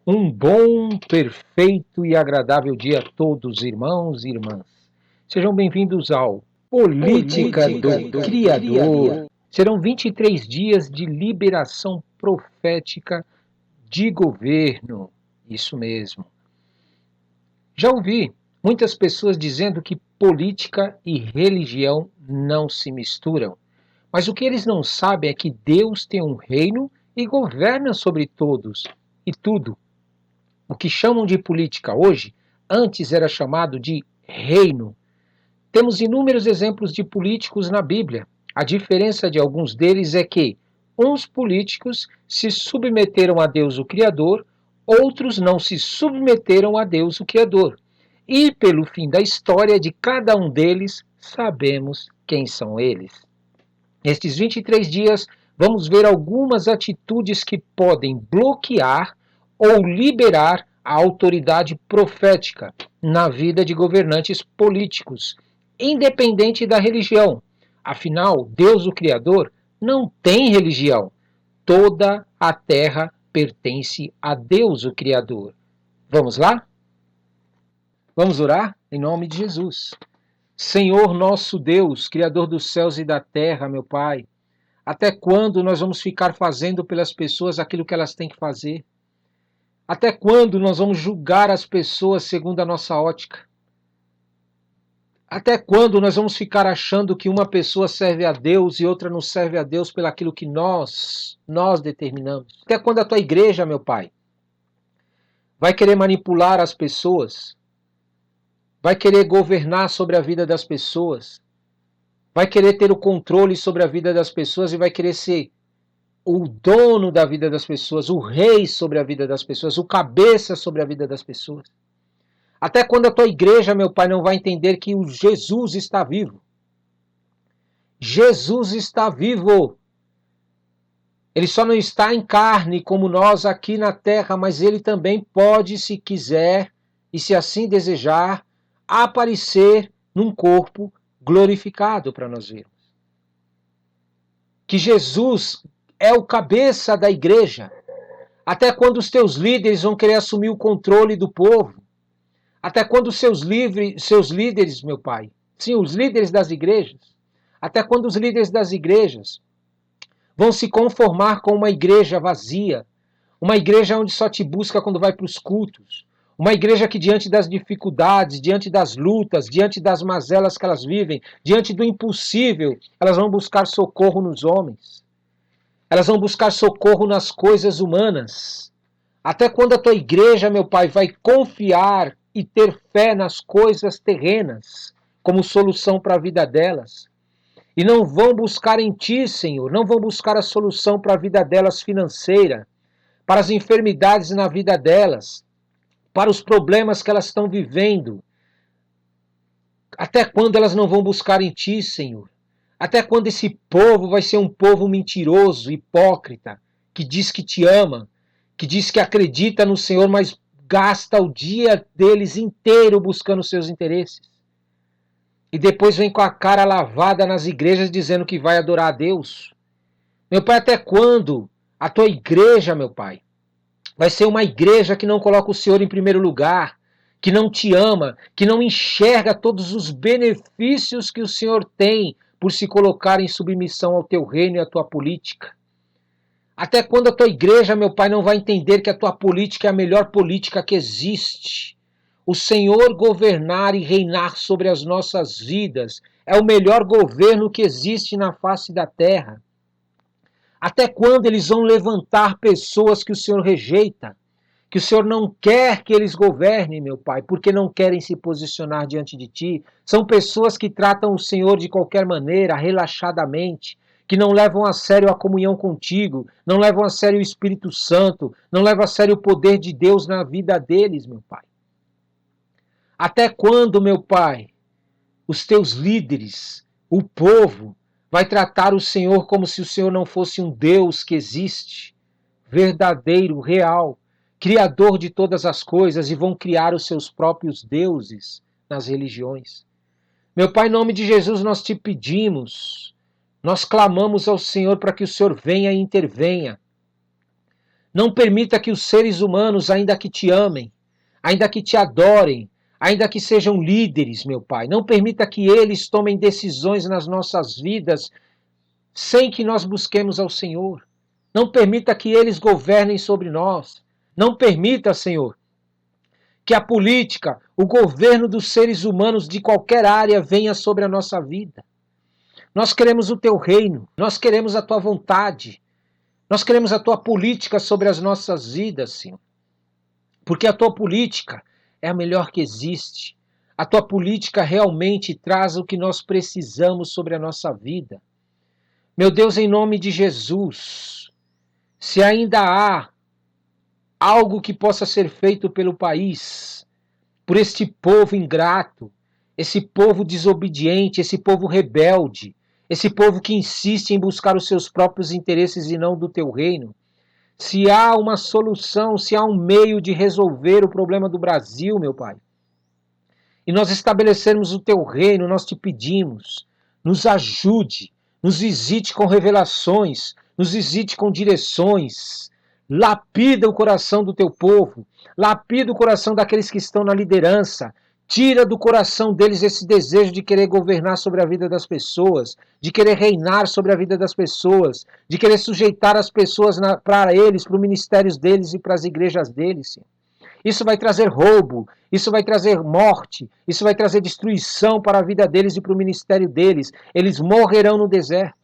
Um bom, perfeito e agradável dia a todos, irmãos e irmãs. Sejam bem-vindos ao Política do Criador. Serão 23 dias de liberação profética de governo. Isso mesmo. Já ouvi muitas pessoas dizendo que política e religião não se misturam. Mas o que eles não sabem é que Deus tem um reino e governa sobre todos e tudo. O que chamam de política hoje, antes era chamado de reino. Temos inúmeros exemplos de políticos na Bíblia. A diferença de alguns deles é que uns políticos se submeteram a Deus o Criador, outros não se submeteram a Deus o Criador. E pelo fim da história de cada um deles, sabemos quem são eles. Nestes 23 dias, vamos ver algumas atitudes que podem bloquear ou liberar a autoridade profética na vida de governantes políticos, independente da religião. Afinal, Deus, o Criador, não tem religião. Toda a terra pertence a Deus, o Criador. Vamos lá? Vamos orar? Em nome de Jesus. Senhor nosso Deus, Criador dos céus e da terra, meu Pai, até quando nós vamos ficar fazendo pelas pessoas aquilo que elas têm que fazer? Até quando nós vamos julgar as pessoas segundo a nossa ótica? Até quando nós vamos ficar achando que uma pessoa serve a Deus e outra não serve a Deus pelaquilo que nós determinamos? Até quando a tua igreja, meu Pai, vai querer manipular as pessoas? Vai querer governar sobre a vida das pessoas? Vai querer ter o controle sobre a vida das pessoas e vai querer ser o dono da vida das pessoas, o rei sobre a vida das pessoas, o cabeça sobre a vida das pessoas. Até quando a tua igreja, meu Pai, não vai entender que o Jesus está vivo. Jesus está vivo. Ele só não está em carne como nós aqui na terra, mas ele também pode, se quiser e se assim desejar, aparecer num corpo glorificado para nós vermos. Que Jesus é o cabeça da igreja. Até quando os teus líderes vão querer assumir o controle do povo? Até quando os seus líderes, meu Pai, sim, os líderes das igrejas, até quando os líderes das igrejas vão se conformar com uma igreja vazia, uma igreja onde só te busca quando vai para os cultos, uma igreja que diante das dificuldades, diante das lutas, diante das mazelas que elas vivem, diante do impossível, elas vão buscar socorro nos homens. Elas vão buscar socorro nas coisas humanas. Até quando a tua igreja, meu Pai, vai confiar e ter fé nas coisas terrenas como solução para a vida delas? E não vão buscar em ti, Senhor, não vão buscar a solução para a vida delas financeira, para as enfermidades na vida delas, para os problemas que elas estão vivendo. Até quando elas não vão buscar em ti, Senhor? Até quando esse povo vai ser um povo mentiroso, hipócrita, que diz que te ama, que diz que acredita no Senhor, mas gasta o dia deles inteiro buscando seus interesses? E depois vem com a cara lavada nas igrejas dizendo que vai adorar a Deus? Meu Pai, até quando a tua igreja, meu Pai, vai ser uma igreja que não coloca o Senhor em primeiro lugar, que não te ama, que não enxerga todos os benefícios que o Senhor tem por se colocar em submissão ao teu reino e à tua política? Até quando a tua igreja, meu Pai, não vai entender que a tua política é a melhor política que existe? O Senhor governar e reinar sobre as nossas vidas é o melhor governo que existe na face da terra. Até quando eles vão levantar pessoas que o Senhor rejeita? Que o Senhor não quer que eles governem, meu Pai, porque não querem se posicionar diante de Ti. São pessoas que tratam o Senhor de qualquer maneira, relaxadamente, que não levam a sério a comunhão contigo, não levam a sério o Espírito Santo, não levam a sério o poder de Deus na vida deles, meu Pai. Até quando, meu Pai, os teus líderes, o povo, vai tratar o Senhor como se o Senhor não fosse um Deus que existe, verdadeiro, real, criador de todas as coisas, e vão criar os seus próprios deuses nas religiões? Meu Pai, em nome de Jesus, nós te pedimos, nós clamamos ao Senhor para que o Senhor venha e intervenha. Não permita que os seres humanos, ainda que te amem, ainda que te adorem, ainda que sejam líderes, meu Pai, não permita que eles tomem decisões nas nossas vidas sem que nós busquemos ao Senhor. Não permita que eles governem sobre nós. Não permita, Senhor, que a política, o governo dos seres humanos de qualquer área venha sobre a nossa vida. Nós queremos o teu reino, nós queremos a tua vontade, nós queremos a tua política sobre as nossas vidas, Senhor. Porque a tua política é a melhor que existe. A tua política realmente traz o que nós precisamos sobre a nossa vida. Meu Deus, em nome de Jesus, se ainda há algo que possa ser feito pelo país, por este povo ingrato, esse povo desobediente, esse povo rebelde, esse povo que insiste em buscar os seus próprios interesses e não do teu reino, se há uma solução, se há um meio de resolver o problema do Brasil, meu Pai, e nós estabelecermos o teu reino, nós te pedimos, nos ajude, nos visite com revelações, nos visite com direções, lapida o coração do teu povo, lapida o coração daqueles que estão na liderança, tira do coração deles esse desejo de querer governar sobre a vida das pessoas, de querer reinar sobre a vida das pessoas, de querer sujeitar as pessoas para eles, para os ministérios deles e para as igrejas deles, Senhor. Isso vai trazer roubo, isso vai trazer morte, isso vai trazer destruição para a vida deles e para o ministério deles. Eles morrerão no deserto.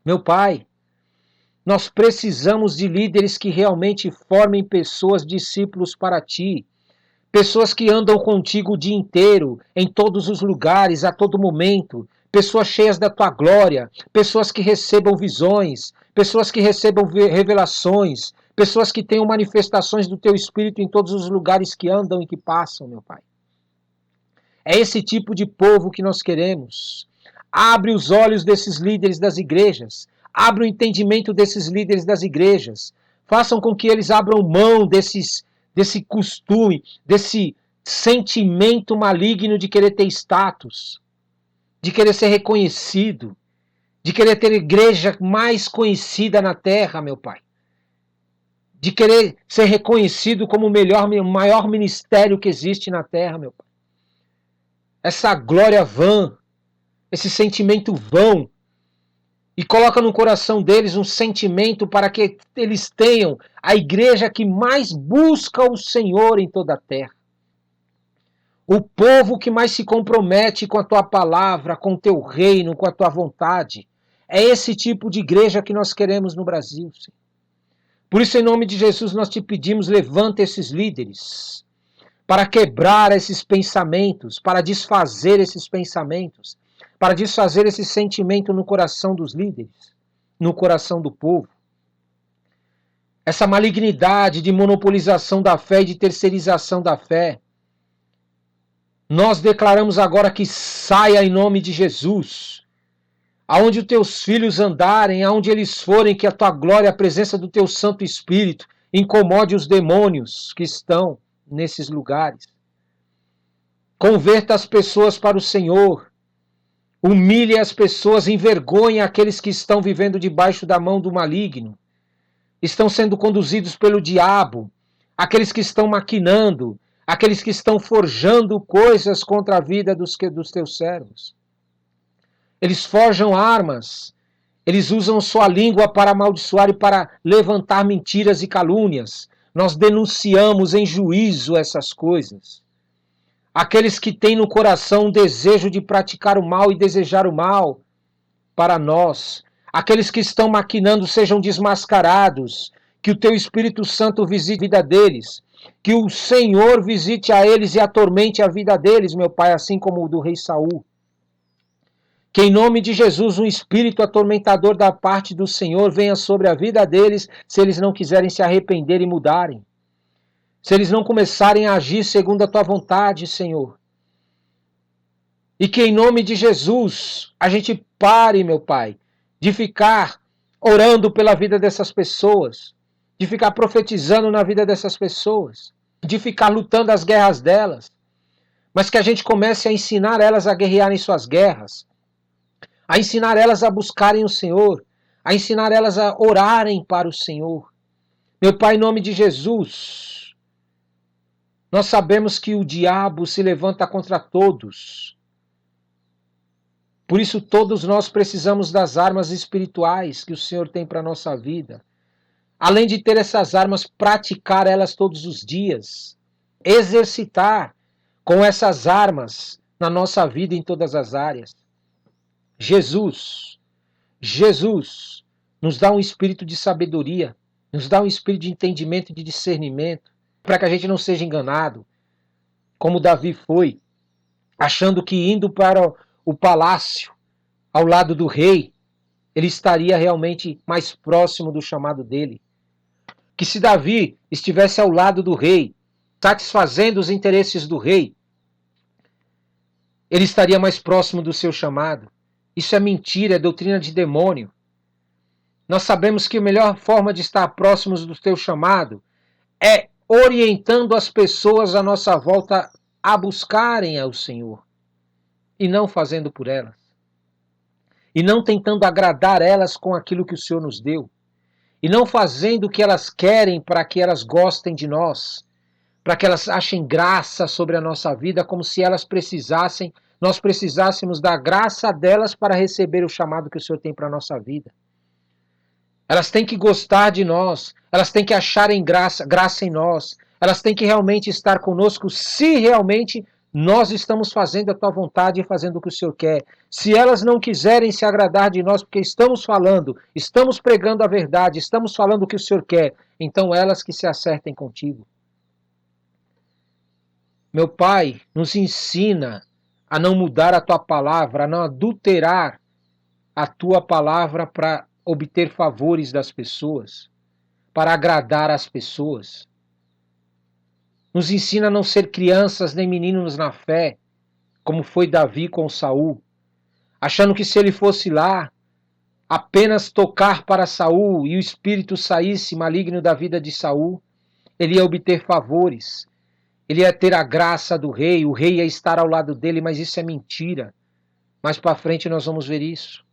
Meu Pai, nós precisamos de líderes que realmente formem pessoas, discípulos para ti. Pessoas que andam contigo o dia inteiro, em todos os lugares, a todo momento. Pessoas cheias da tua glória, pessoas que recebam visões, pessoas que recebam revelações, pessoas que tenham manifestações do teu Espírito em todos os lugares que andam e que passam, meu Pai. É esse tipo de povo que nós queremos. Abre os olhos desses líderes das igrejas. Abre o entendimento desses líderes das igrejas. Façam com que eles abram mão desse costume, desse sentimento maligno de querer ter status, de querer ser reconhecido, de querer ter a igreja mais conhecida na terra, meu Pai. De querer ser reconhecido como o maior ministério que existe na terra, meu Pai. Essa glória vã, esse sentimento vão, e coloca no coração deles um sentimento para que eles tenham a igreja que mais busca o Senhor em toda a terra. O povo que mais se compromete com a tua palavra, com o teu reino, com a tua vontade. É esse tipo de igreja que nós queremos no Brasil, Senhor. Por isso, em nome de Jesus, nós te pedimos, levanta esses líderes para quebrar esses pensamentos, para desfazer esses pensamentos, para desfazer esse sentimento no coração dos líderes, no coração do povo. Essa malignidade de monopolização da fé e de terceirização da fé. Nós declaramos agora que saia em nome de Jesus. Aonde os teus filhos andarem, aonde eles forem, que a tua glória, a presença do teu Santo Espírito incomode os demônios que estão nesses lugares. Converta as pessoas para o Senhor. Humilhe as pessoas, envergonhe aqueles que estão vivendo debaixo da mão do maligno. Estão sendo conduzidos pelo diabo. Aqueles que estão maquinando, aqueles que estão forjando coisas contra a vida dos teus servos. Eles forjam armas, eles usam sua língua para amaldiçoar e para levantar mentiras e calúnias. Nós denunciamos em juízo essas coisas. Aqueles que têm no coração o desejo de praticar o mal e desejar o mal para nós. Aqueles que estão maquinando sejam desmascarados. Que o teu Espírito Santo visite a vida deles. Que o Senhor visite a eles e atormente a vida deles, meu Pai, assim como o do rei Saul. Que em nome de Jesus um espírito atormentador da parte do Senhor venha sobre a vida deles, se eles não quiserem se arrepender e mudarem. Se eles não começarem a agir segundo a tua vontade, Senhor. E que em nome de Jesus a gente pare, meu Pai, de ficar orando pela vida dessas pessoas, de ficar profetizando na vida dessas pessoas, de ficar lutando as guerras delas, mas que a gente comece a ensinar elas a guerrearem suas guerras, a ensinar elas a buscarem o Senhor, a ensinar elas a orarem para o Senhor, Meu Pai, em nome de Jesus, nós sabemos que o diabo se levanta contra todos. Por isso, todos nós precisamos das armas espirituais que o Senhor tem para a nossa vida. Além de ter essas armas, praticar elas todos os dias. Exercitar com essas armas na nossa vida em todas as áreas. Jesus nos dá um espírito de sabedoria, nos dá um espírito de entendimento e de discernimento, para que a gente não seja enganado, como Davi foi, achando que indo para o palácio, ao lado do rei, ele estaria realmente mais próximo do chamado dele. Que se Davi estivesse ao lado do rei, satisfazendo os interesses do rei, ele estaria mais próximo do seu chamado. Isso é mentira, é doutrina de demônio. Nós sabemos que a melhor forma de estar próximos do teu chamado é orientando as pessoas à nossa volta a buscarem ao Senhor e não fazendo por elas. E não tentando agradar elas com aquilo que o Senhor nos deu. E não fazendo o que elas querem para que elas gostem de nós, para que elas achem graça sobre a nossa vida, como se nós precisássemos da graça delas para receber o chamado que o Senhor tem para a nossa vida. Elas têm que gostar de nós, elas têm que acharem graça em nós, elas têm que realmente estar conosco se realmente nós estamos fazendo a tua vontade e fazendo o que o Senhor quer. Se elas não quiserem se agradar de nós porque estamos falando, estamos pregando a verdade, estamos falando o que o Senhor quer, então elas que se acertem contigo. Meu Pai, nos ensina a não mudar a tua palavra, a não adulterar a tua palavra para obter favores das pessoas, para agradar as pessoas. Nos ensina a não ser crianças nem meninos na fé, como foi Davi com Saul, achando que se ele fosse lá, apenas tocar para Saul e o espírito saísse maligno da vida de Saul, ele ia obter favores, ele ia ter a graça do rei, o rei ia estar ao lado dele, mas isso é mentira. Mais para frente nós vamos ver isso.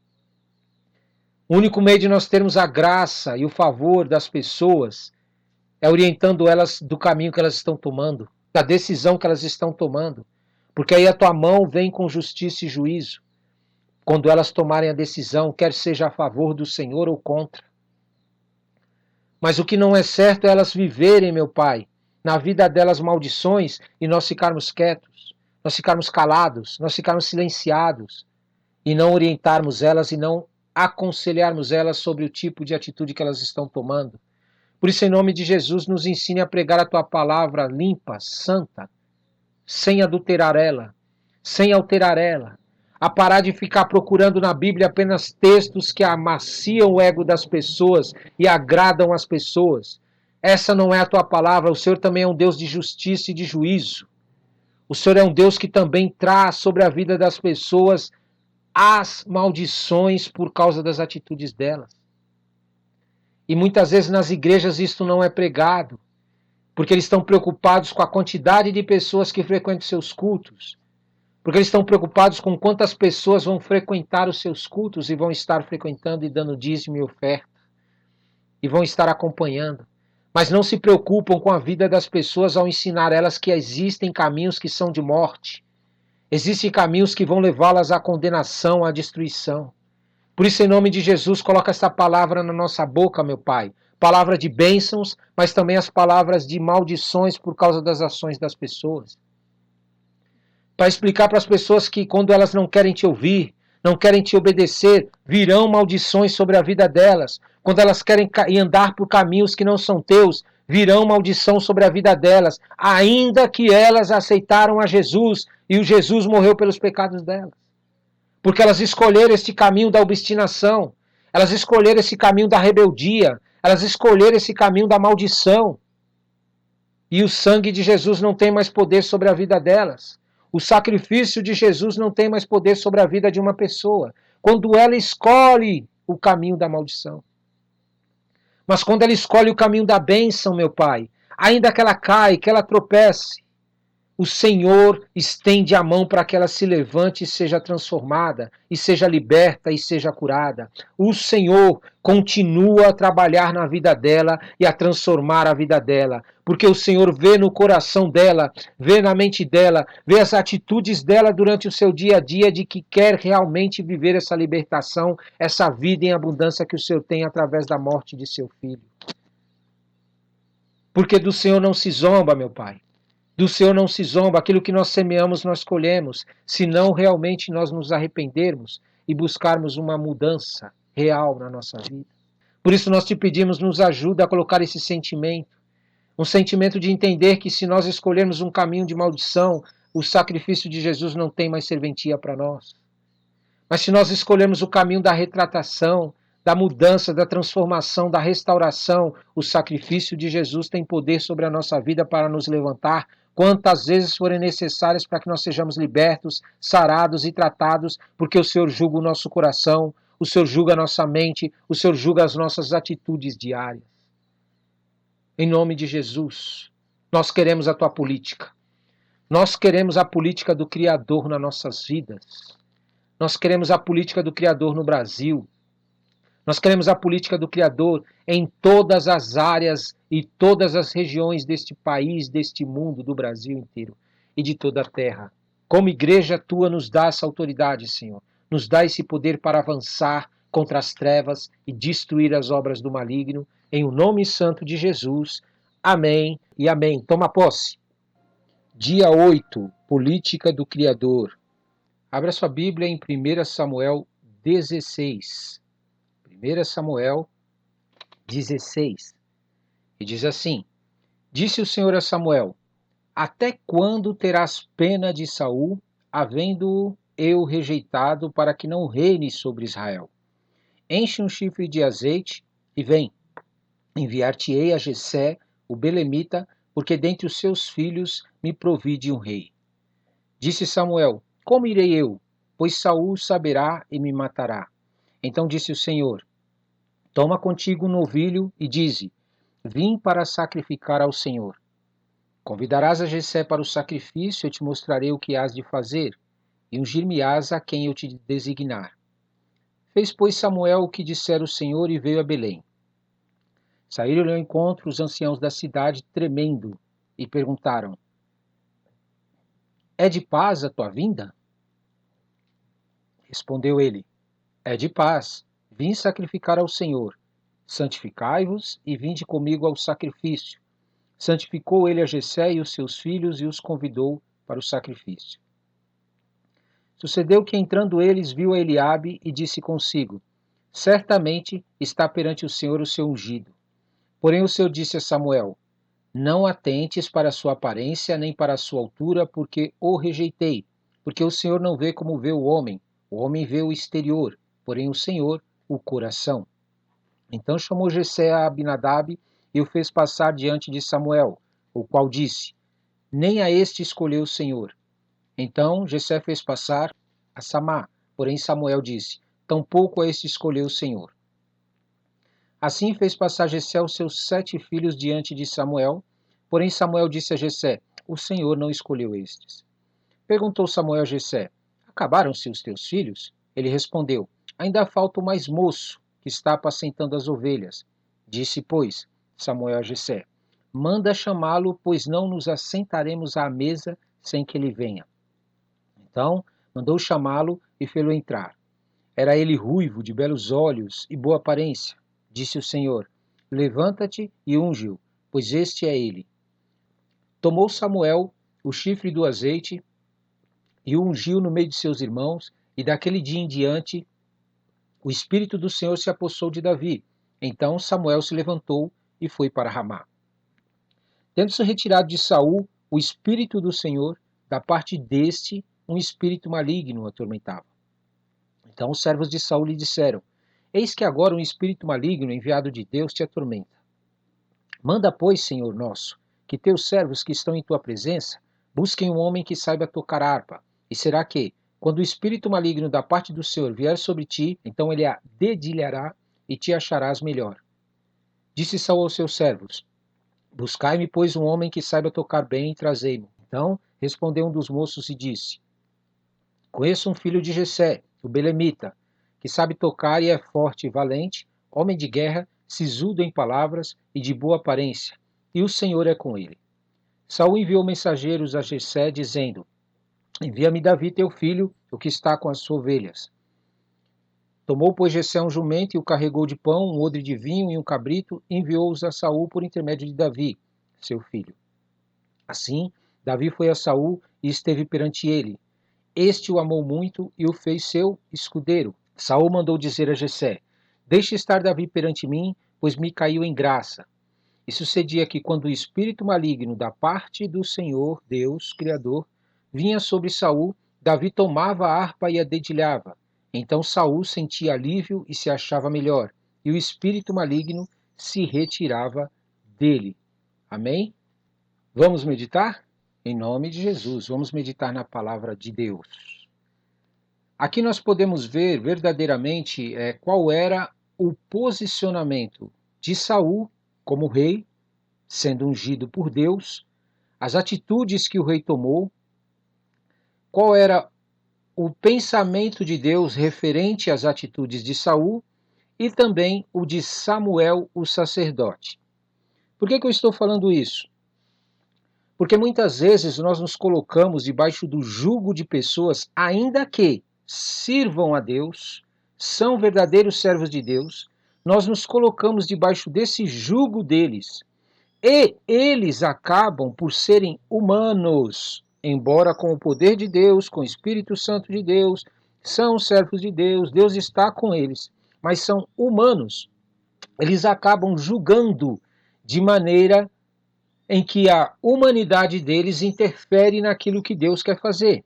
O único meio de nós termos a graça e o favor das pessoas é orientando elas do caminho que elas estão tomando, da decisão que elas estão tomando. Porque aí a tua mão vem com justiça e juízo, quando elas tomarem a decisão, quer seja a favor do Senhor ou contra. Mas o que não é certo é elas viverem, meu Pai, na vida delas maldições e nós ficarmos quietos, nós ficarmos calados, nós ficarmos silenciados e não orientarmos elas e não aconselharmos elas sobre o tipo de atitude que elas estão tomando. Por isso, em nome de Jesus, nos ensine a pregar a tua palavra limpa, santa, sem adulterar ela, sem alterar ela, a parar de ficar procurando na Bíblia apenas textos que amaciam o ego das pessoas e agradam as pessoas. Essa não é a tua palavra. O Senhor também é um Deus de justiça e de juízo. O Senhor é um Deus que também traz sobre a vida das pessoas as maldições por causa das atitudes delas. E muitas vezes nas igrejas isto não é pregado, porque eles estão preocupados com a quantidade de pessoas que frequentam seus cultos, porque eles estão preocupados com quantas pessoas vão frequentar os seus cultos e vão estar frequentando e dando dízimo e oferta, e vão estar acompanhando. Mas não se preocupam com a vida das pessoas ao ensinar elas que existem caminhos que são de morte, existem caminhos que vão levá-las à condenação, à destruição. Por isso, em nome de Jesus, coloca essa palavra na nossa boca, meu Pai. Palavra de bênçãos, mas também as palavras de maldições por causa das ações das pessoas. Para explicar para as pessoas que quando elas não querem te ouvir, não querem te obedecer, virão maldições sobre a vida delas. Quando elas querem andar por caminhos que não são teus, virão maldição sobre a vida delas, ainda que elas aceitaram a Jesus e o Jesus morreu pelos pecados delas. Porque elas escolheram este caminho da obstinação, elas escolheram esse caminho da rebeldia, elas escolheram esse caminho da maldição. E o sangue de Jesus não tem mais poder sobre a vida delas. O sacrifício de Jesus não tem mais poder sobre a vida de uma pessoa, quando ela escolhe o caminho da maldição. Mas quando ela escolhe o caminho da bênção, meu Pai, ainda que ela caia, que ela tropece, o Senhor estende a mão para que ela se levante e seja transformada, e seja liberta e seja curada. O Senhor continua a trabalhar na vida dela e a transformar a vida dela, porque o Senhor vê no coração dela, vê na mente dela, vê as atitudes dela durante o seu dia a dia de que quer realmente viver essa libertação, essa vida em abundância que o Senhor tem através da morte de seu filho. Porque do Senhor não se zomba, meu Pai. Do Senhor não se zomba, aquilo que nós semeamos nós colhemos, se não realmente nós nos arrependermos e buscarmos uma mudança real na nossa vida. Por isso nós te pedimos, nos ajuda a colocar esse sentimento, um sentimento de entender que se nós escolhermos um caminho de maldição, o sacrifício de Jesus não tem mais serventia para nós. Mas se nós escolhermos o caminho da retratação, da mudança, da transformação, da restauração, o sacrifício de Jesus tem poder sobre a nossa vida para nos levantar quantas vezes forem necessárias para que nós sejamos libertos, sarados e tratados, porque o Senhor julga o nosso coração, o Senhor julga a nossa mente, o Senhor julga as nossas atitudes diárias. Em nome de Jesus, nós queremos a tua política. Nós queremos a política do Criador nas nossas vidas. Nós queremos a política do Criador no Brasil. Nós queremos a política do Criador em todas as áreas e todas as regiões deste país, deste mundo, do Brasil inteiro e de toda a terra. Como igreja tua, nos dá essa autoridade, Senhor. Nos dá esse poder para avançar contra as trevas e destruir as obras do maligno. Em o nome santo de Jesus. Amém e amém. Toma posse. Dia 8. Política do Criador. Abra sua Bíblia em 1 Samuel 16. 1 Samuel 16. E diz assim: Disse o Senhor a Samuel: Até quando terás pena de Saul, havendo-o eu rejeitado, para que não reine sobre Israel? Enche um chifre de azeite e vem. Enviar-te-ei a Jessé, o belemita, porque dentre os seus filhos me provide um rei. Disse Samuel: Como irei eu? Pois Saul saberá e me matará. Então disse o Senhor: Toma contigo um novilho e dize: Vim para sacrificar ao Senhor. Convidarás a Jessé para o sacrifício, eu te mostrarei o que hás de fazer, e ungir-me-ás a quem eu te designar. Fez, pois, Samuel o que dissera o Senhor e veio a Belém. Saíram-lhe ao encontro os anciãos da cidade, tremendo, e perguntaram: É de paz a tua vinda? Respondeu ele: É de paz. Vim sacrificar ao Senhor. Santificai-vos e vinde comigo ao sacrifício. Santificou ele a Jessé e os seus filhos e os convidou para o sacrifício. Sucedeu que, entrando eles, viu a Eliabe e disse consigo: Certamente está perante o Senhor o seu ungido. Porém o Senhor disse a Samuel: Não atentes para a sua aparência nem para a sua altura, porque o rejeitei. Porque o Senhor não vê como vê o homem vê o exterior, porém o Senhor o coração. Então chamou Jessé a Abinadab e o fez passar diante de Samuel, o qual disse: Nem a este escolheu o Senhor. Então Jessé fez passar a Samá, porém Samuel disse: Tampouco a este escolheu o Senhor. Assim fez passar Jessé os seus 7 filhos diante de Samuel, porém Samuel disse a Jessé: O Senhor não escolheu estes. Perguntou Samuel a Jessé: Acabaram-se os teus filhos? Ele respondeu: Ainda falta o mais moço, que está apacentando as ovelhas. Disse, pois, Samuel a Jessé: Manda chamá-lo, pois não nos assentaremos à mesa sem que ele venha. Então mandou chamá-lo e fê-lo entrar. Era ele ruivo, de belos olhos e boa aparência. Disse o Senhor: Levanta-te e unge-o, pois este é ele. Tomou Samuel o chifre do azeite e o ungiu no meio de seus irmãos, e daquele dia em diante o Espírito do Senhor se apossou de Davi. Então Samuel se levantou e foi para Ramá. Tendo-se retirado de Saul, o Espírito do Senhor, da parte deste, um espírito maligno o atormentava. Então os servos de Saul lhe disseram: Eis que agora um espírito maligno enviado de Deus te atormenta. Manda, pois, Senhor nosso, que teus servos que estão em tua presença busquem um homem que saiba tocar harpa. E será que, quando o espírito maligno da parte do Senhor vier sobre ti, então ele a dedilhará e te acharás melhor. Disse Saul aos seus servos: Buscai-me, pois, um homem que saiba tocar bem e trazei-mo. Então Respondeu um dos moços e disse: Conheço um filho de Jessé, o belemita, que sabe tocar e é forte e valente, homem de guerra, sisudo em palavras e de boa aparência, e o Senhor é com ele. Saul enviou mensageiros a Jessé, dizendo: Envia-me Davi, teu filho, o que está com as ovelhas. Tomou, pois, Jessé um jumento e o carregou de pão, um odre de vinho e um cabrito, e enviou-os a Saul por intermédio de Davi, seu filho. Assim, Davi foi a Saul e esteve perante ele. Este o amou muito e o fez seu escudeiro. Saul mandou dizer a Jessé: Deixe estar Davi perante mim, pois me caiu em graça. E sucedia que, quando o espírito maligno da parte do Senhor, Deus, Criador, vinha sobre Saul, Davi tomava a harpa e a dedilhava. Então Saul sentia alívio e se achava melhor, e o espírito maligno se retirava dele. Amém? Vamos meditar? Em nome de Jesus, vamos meditar na palavra de Deus. Aqui nós podemos ver verdadeiramente qual era o posicionamento de Saul como rei, sendo ungido por Deus, as atitudes que o rei tomou, qual era o pensamento de Deus referente às atitudes de Saul e também o de Samuel, o sacerdote. Por que eu estou falando isso? Porque muitas vezes nós nos colocamos debaixo do jugo de pessoas, ainda que sirvam a Deus, são verdadeiros servos de Deus, nós nos colocamos debaixo desse jugo deles. E eles acabam por serem humanos, embora com o poder de Deus, com o Espírito Santo de Deus, são servos de Deus, Deus está com eles, mas são humanos. Eles acabam julgando de maneira em que a humanidade deles interfere naquilo que Deus quer fazer.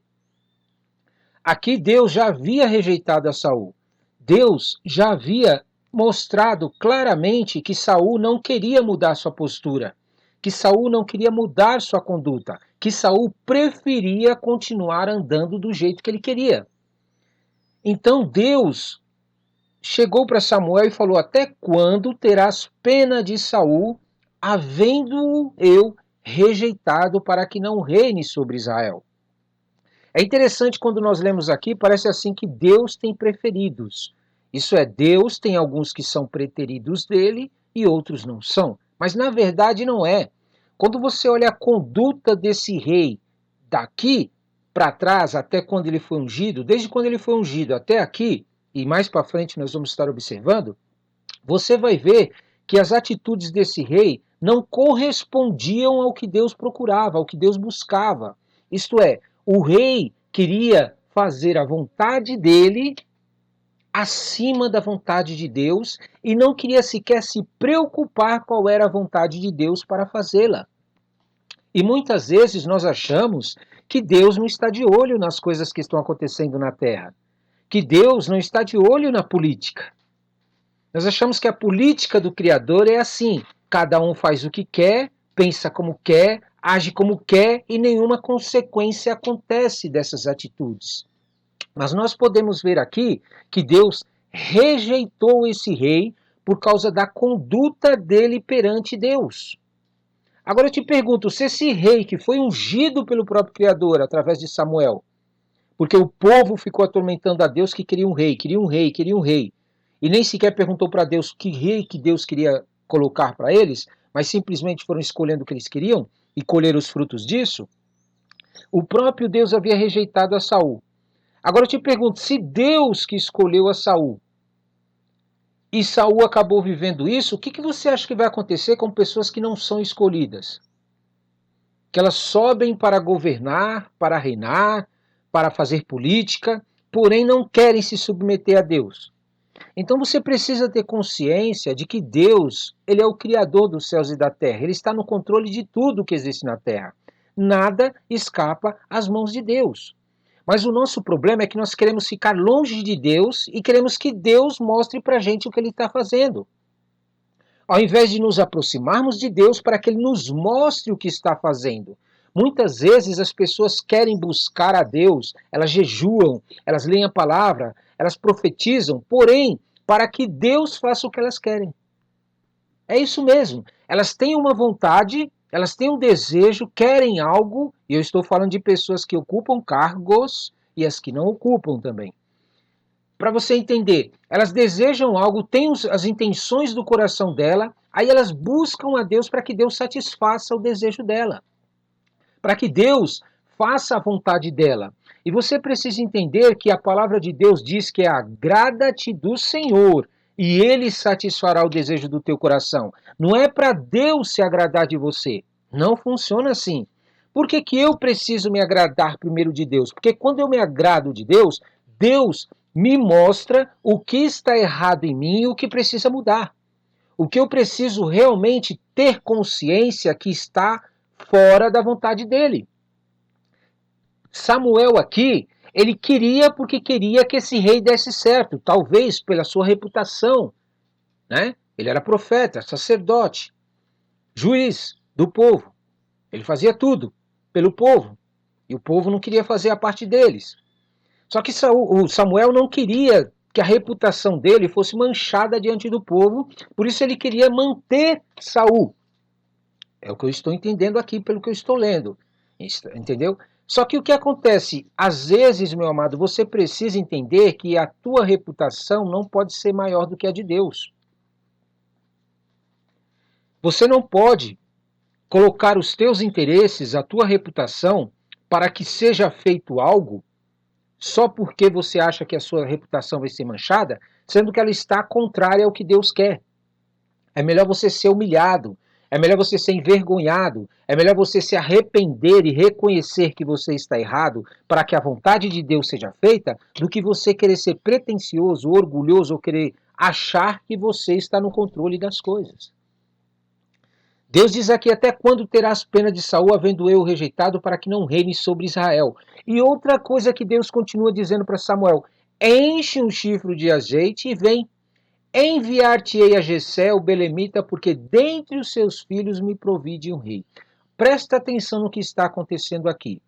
Aqui Deus já havia rejeitado a Saul. Deus já havia mostrado claramente que Saul não queria mudar sua postura, que Saul não queria mudar sua conduta, que Saul preferia continuar andando do jeito que ele queria. Então Deus chegou para Samuel e falou: Até quando terás pena de Saul, havendo-o eu rejeitado para que não reine sobre Israel? É interessante quando nós lemos aqui, parece assim que Deus tem preferidos. Isso é, Deus tem alguns que são preteridos dele e outros não são. Mas na verdade não é. Quando você olha a conduta desse rei daqui para trás, até quando ele foi ungido, desde quando ele foi ungido até aqui, e mais para frente nós vamos estar observando, você vai ver que as atitudes desse rei não correspondiam ao que Deus procurava, ao que Deus buscava. Isto é, o rei queria fazer a vontade dele acima da vontade de Deus e não queria sequer se preocupar qual era a vontade de Deus para fazê-la. E muitas vezes nós achamos que Deus não está de olho nas coisas que estão acontecendo na terra, que Deus não está de olho na política. Nós achamos que a política do Criador é assim: cada um faz o que quer, pensa como quer, age como quer e nenhuma consequência acontece dessas atitudes. Mas nós podemos ver aqui que Deus rejeitou esse rei por causa da conduta dele perante Deus. Agora eu te pergunto, se esse rei que foi ungido pelo próprio Criador através de Samuel, porque o povo ficou atormentando a Deus que queria um rei, queria um rei, queria um rei, e nem sequer perguntou para Deus que rei que Deus queria colocar para eles, mas simplesmente foram escolhendo o que eles queriam e colheram os frutos disso, o próprio Deus havia rejeitado a Saul. Agora eu te pergunto, se Deus que escolheu a Saul e Saul acabou vivendo isso, o que você acha que vai acontecer com pessoas que não são escolhidas? Que elas sobem para governar, para reinar, para fazer política, porém não querem se submeter a Deus. Então você precisa ter consciência de que Deus, ele é o criador dos céus e da terra, ele está no controle de tudo que existe na terra. Nada escapa às mãos de Deus. Mas o nosso problema é que nós queremos ficar longe de Deus e queremos que Deus mostre para a gente o que ele está fazendo. Ao invés de nos aproximarmos de Deus para que ele nos mostre o que está fazendo. Muitas vezes as pessoas querem buscar a Deus, elas jejuam, elas leem a palavra, elas profetizam, porém, para que Deus faça o que elas querem. É isso mesmo. Elas têm uma vontade, Elas têm um desejo, querem algo, e eu estou falando de pessoas que ocupam cargos e as que não ocupam também. Para você entender, elas desejam algo, têm as intenções do coração dela, aí elas buscam a Deus para que Deus satisfaça o desejo dela, para que Deus faça a vontade dela. E você precisa entender que a palavra de Deus diz que é agrada-te do Senhor e Ele satisfará o desejo do teu coração. Não é para Deus se agradar de você. Não funciona assim. Por que que eu preciso me agradar primeiro de Deus? Porque quando eu me agrado de Deus, Deus me mostra o que está errado em mim e o que precisa mudar. O que eu preciso realmente ter consciência que está fora da vontade dele. Samuel aqui, ele queria porque queria que esse rei desse certo, talvez pela sua reputação, né? Ele era profeta, sacerdote, juiz do povo. Ele fazia tudo pelo povo. E o povo não queria fazer a parte deles. Só que o Samuel não queria que a reputação dele fosse manchada diante do povo, por isso ele queria manter Saul. É o que eu estou entendendo aqui pelo que eu estou lendo. Entendeu? Só que o que acontece? Às vezes, meu amado, você precisa entender que a tua reputação não pode ser maior do que a de Deus. Você não pode colocar os teus interesses, a tua reputação, para que seja feito algo só porque você acha que a sua reputação vai ser manchada, sendo que ela está contrária ao que Deus quer. É melhor você ser humilhado, é melhor você ser envergonhado, é melhor você se arrepender e reconhecer que você está errado para que a vontade de Deus seja feita, do que você querer ser pretensioso, orgulhoso ou querer achar que você está no controle das coisas. Deus diz aqui: até quando terás pena de Saul, havendo eu rejeitado, para que não reine sobre Israel? E outra coisa que Deus continua dizendo para Samuel: enche um chifre de azeite e vem. Enviar-te-ei a Jessé, o belemita, porque dentre os seus filhos me provide um rei. Presta atenção no que está acontecendo aqui.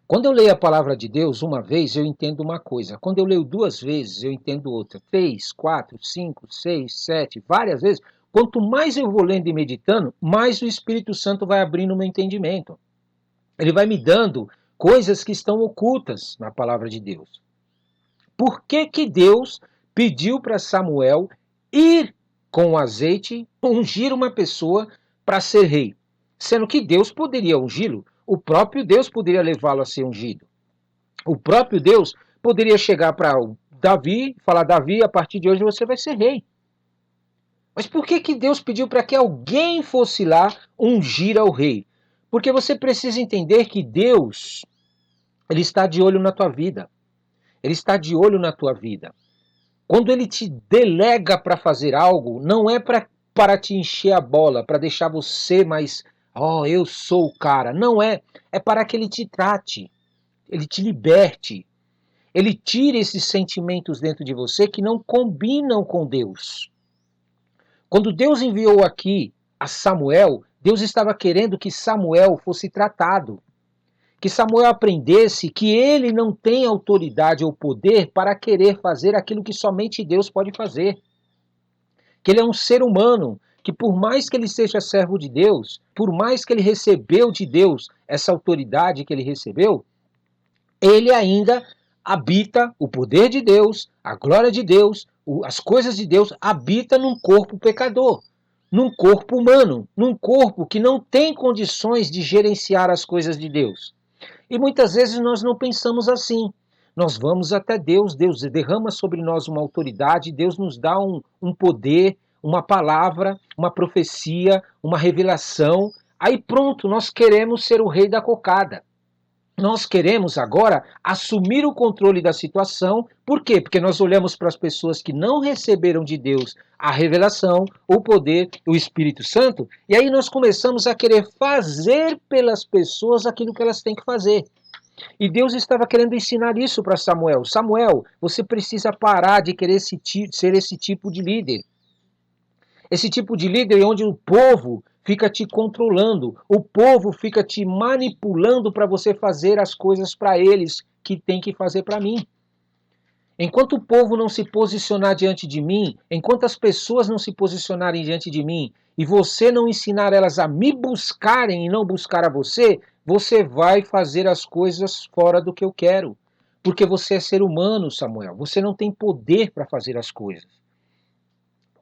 Quando eu leio a palavra de Deus uma vez, eu entendo uma coisa. Quando eu leio duas vezes, eu entendo outra. 3, 4, 5, 6, 7, várias vezes. Quanto mais eu vou lendo e meditando, mais o Espírito Santo vai abrindo o meu entendimento. Ele vai me dando coisas que estão ocultas na palavra de Deus. Por que que Deus pediu para Samuel ir com o azeite, ungir uma pessoa para ser rei? Sendo que Deus poderia ungí-lo, o próprio Deus poderia levá-lo a ser ungido. O próprio Deus poderia chegar para Davi e falar: Davi, a partir de hoje você vai ser rei. Mas por que que Deus pediu para que alguém fosse lá ungir ao rei? Porque você precisa entender que Deus, ele está de olho na tua vida. Ele está de olho na tua vida. Quando ele te delega para fazer algo, não é para te encher a bola, para deixar você mais, eu sou o cara. Não é. É para que ele te trate, ele te liberte, ele tire esses sentimentos dentro de você que não combinam com Deus. Quando Deus enviou aqui a Samuel, Deus estava querendo que Samuel fosse tratado. Que Samuel aprendesse que ele não tem autoridade ou poder para querer fazer aquilo que somente Deus pode fazer. Que ele é um ser humano, que por mais que ele seja servo de Deus, por mais que ele recebeu de Deus essa autoridade que ele recebeu, ele ainda habita o poder de Deus, a glória de Deus, as coisas de Deus, habita num corpo pecador, num corpo humano, num corpo que não tem condições de gerenciar as coisas de Deus. E muitas vezes nós não pensamos assim. Nós vamos até Deus, Deus derrama sobre nós uma autoridade, Deus nos dá um poder, uma palavra, uma profecia, uma revelação. Aí pronto, nós queremos ser o rei da cocada. Nós queremos agora assumir o controle da situação. Por quê? Porque nós olhamos para as pessoas que não receberam de Deus a revelação, o poder, o Espírito Santo, e aí nós começamos a querer fazer pelas pessoas aquilo que elas têm que fazer. E Deus estava querendo ensinar isso para Samuel. Samuel, você precisa parar de querer ser esse tipo de líder. Esse tipo de líder onde o povo fica te controlando, o povo fica te manipulando para você fazer as coisas para eles que tem que fazer para mim. Enquanto o povo não se posicionar diante de mim, enquanto as pessoas não se posicionarem diante de mim, e você não ensinar elas a me buscarem e não buscar a você, você vai fazer as coisas fora do que eu quero. Porque você é ser humano, Samuel. Você não tem poder para fazer as coisas.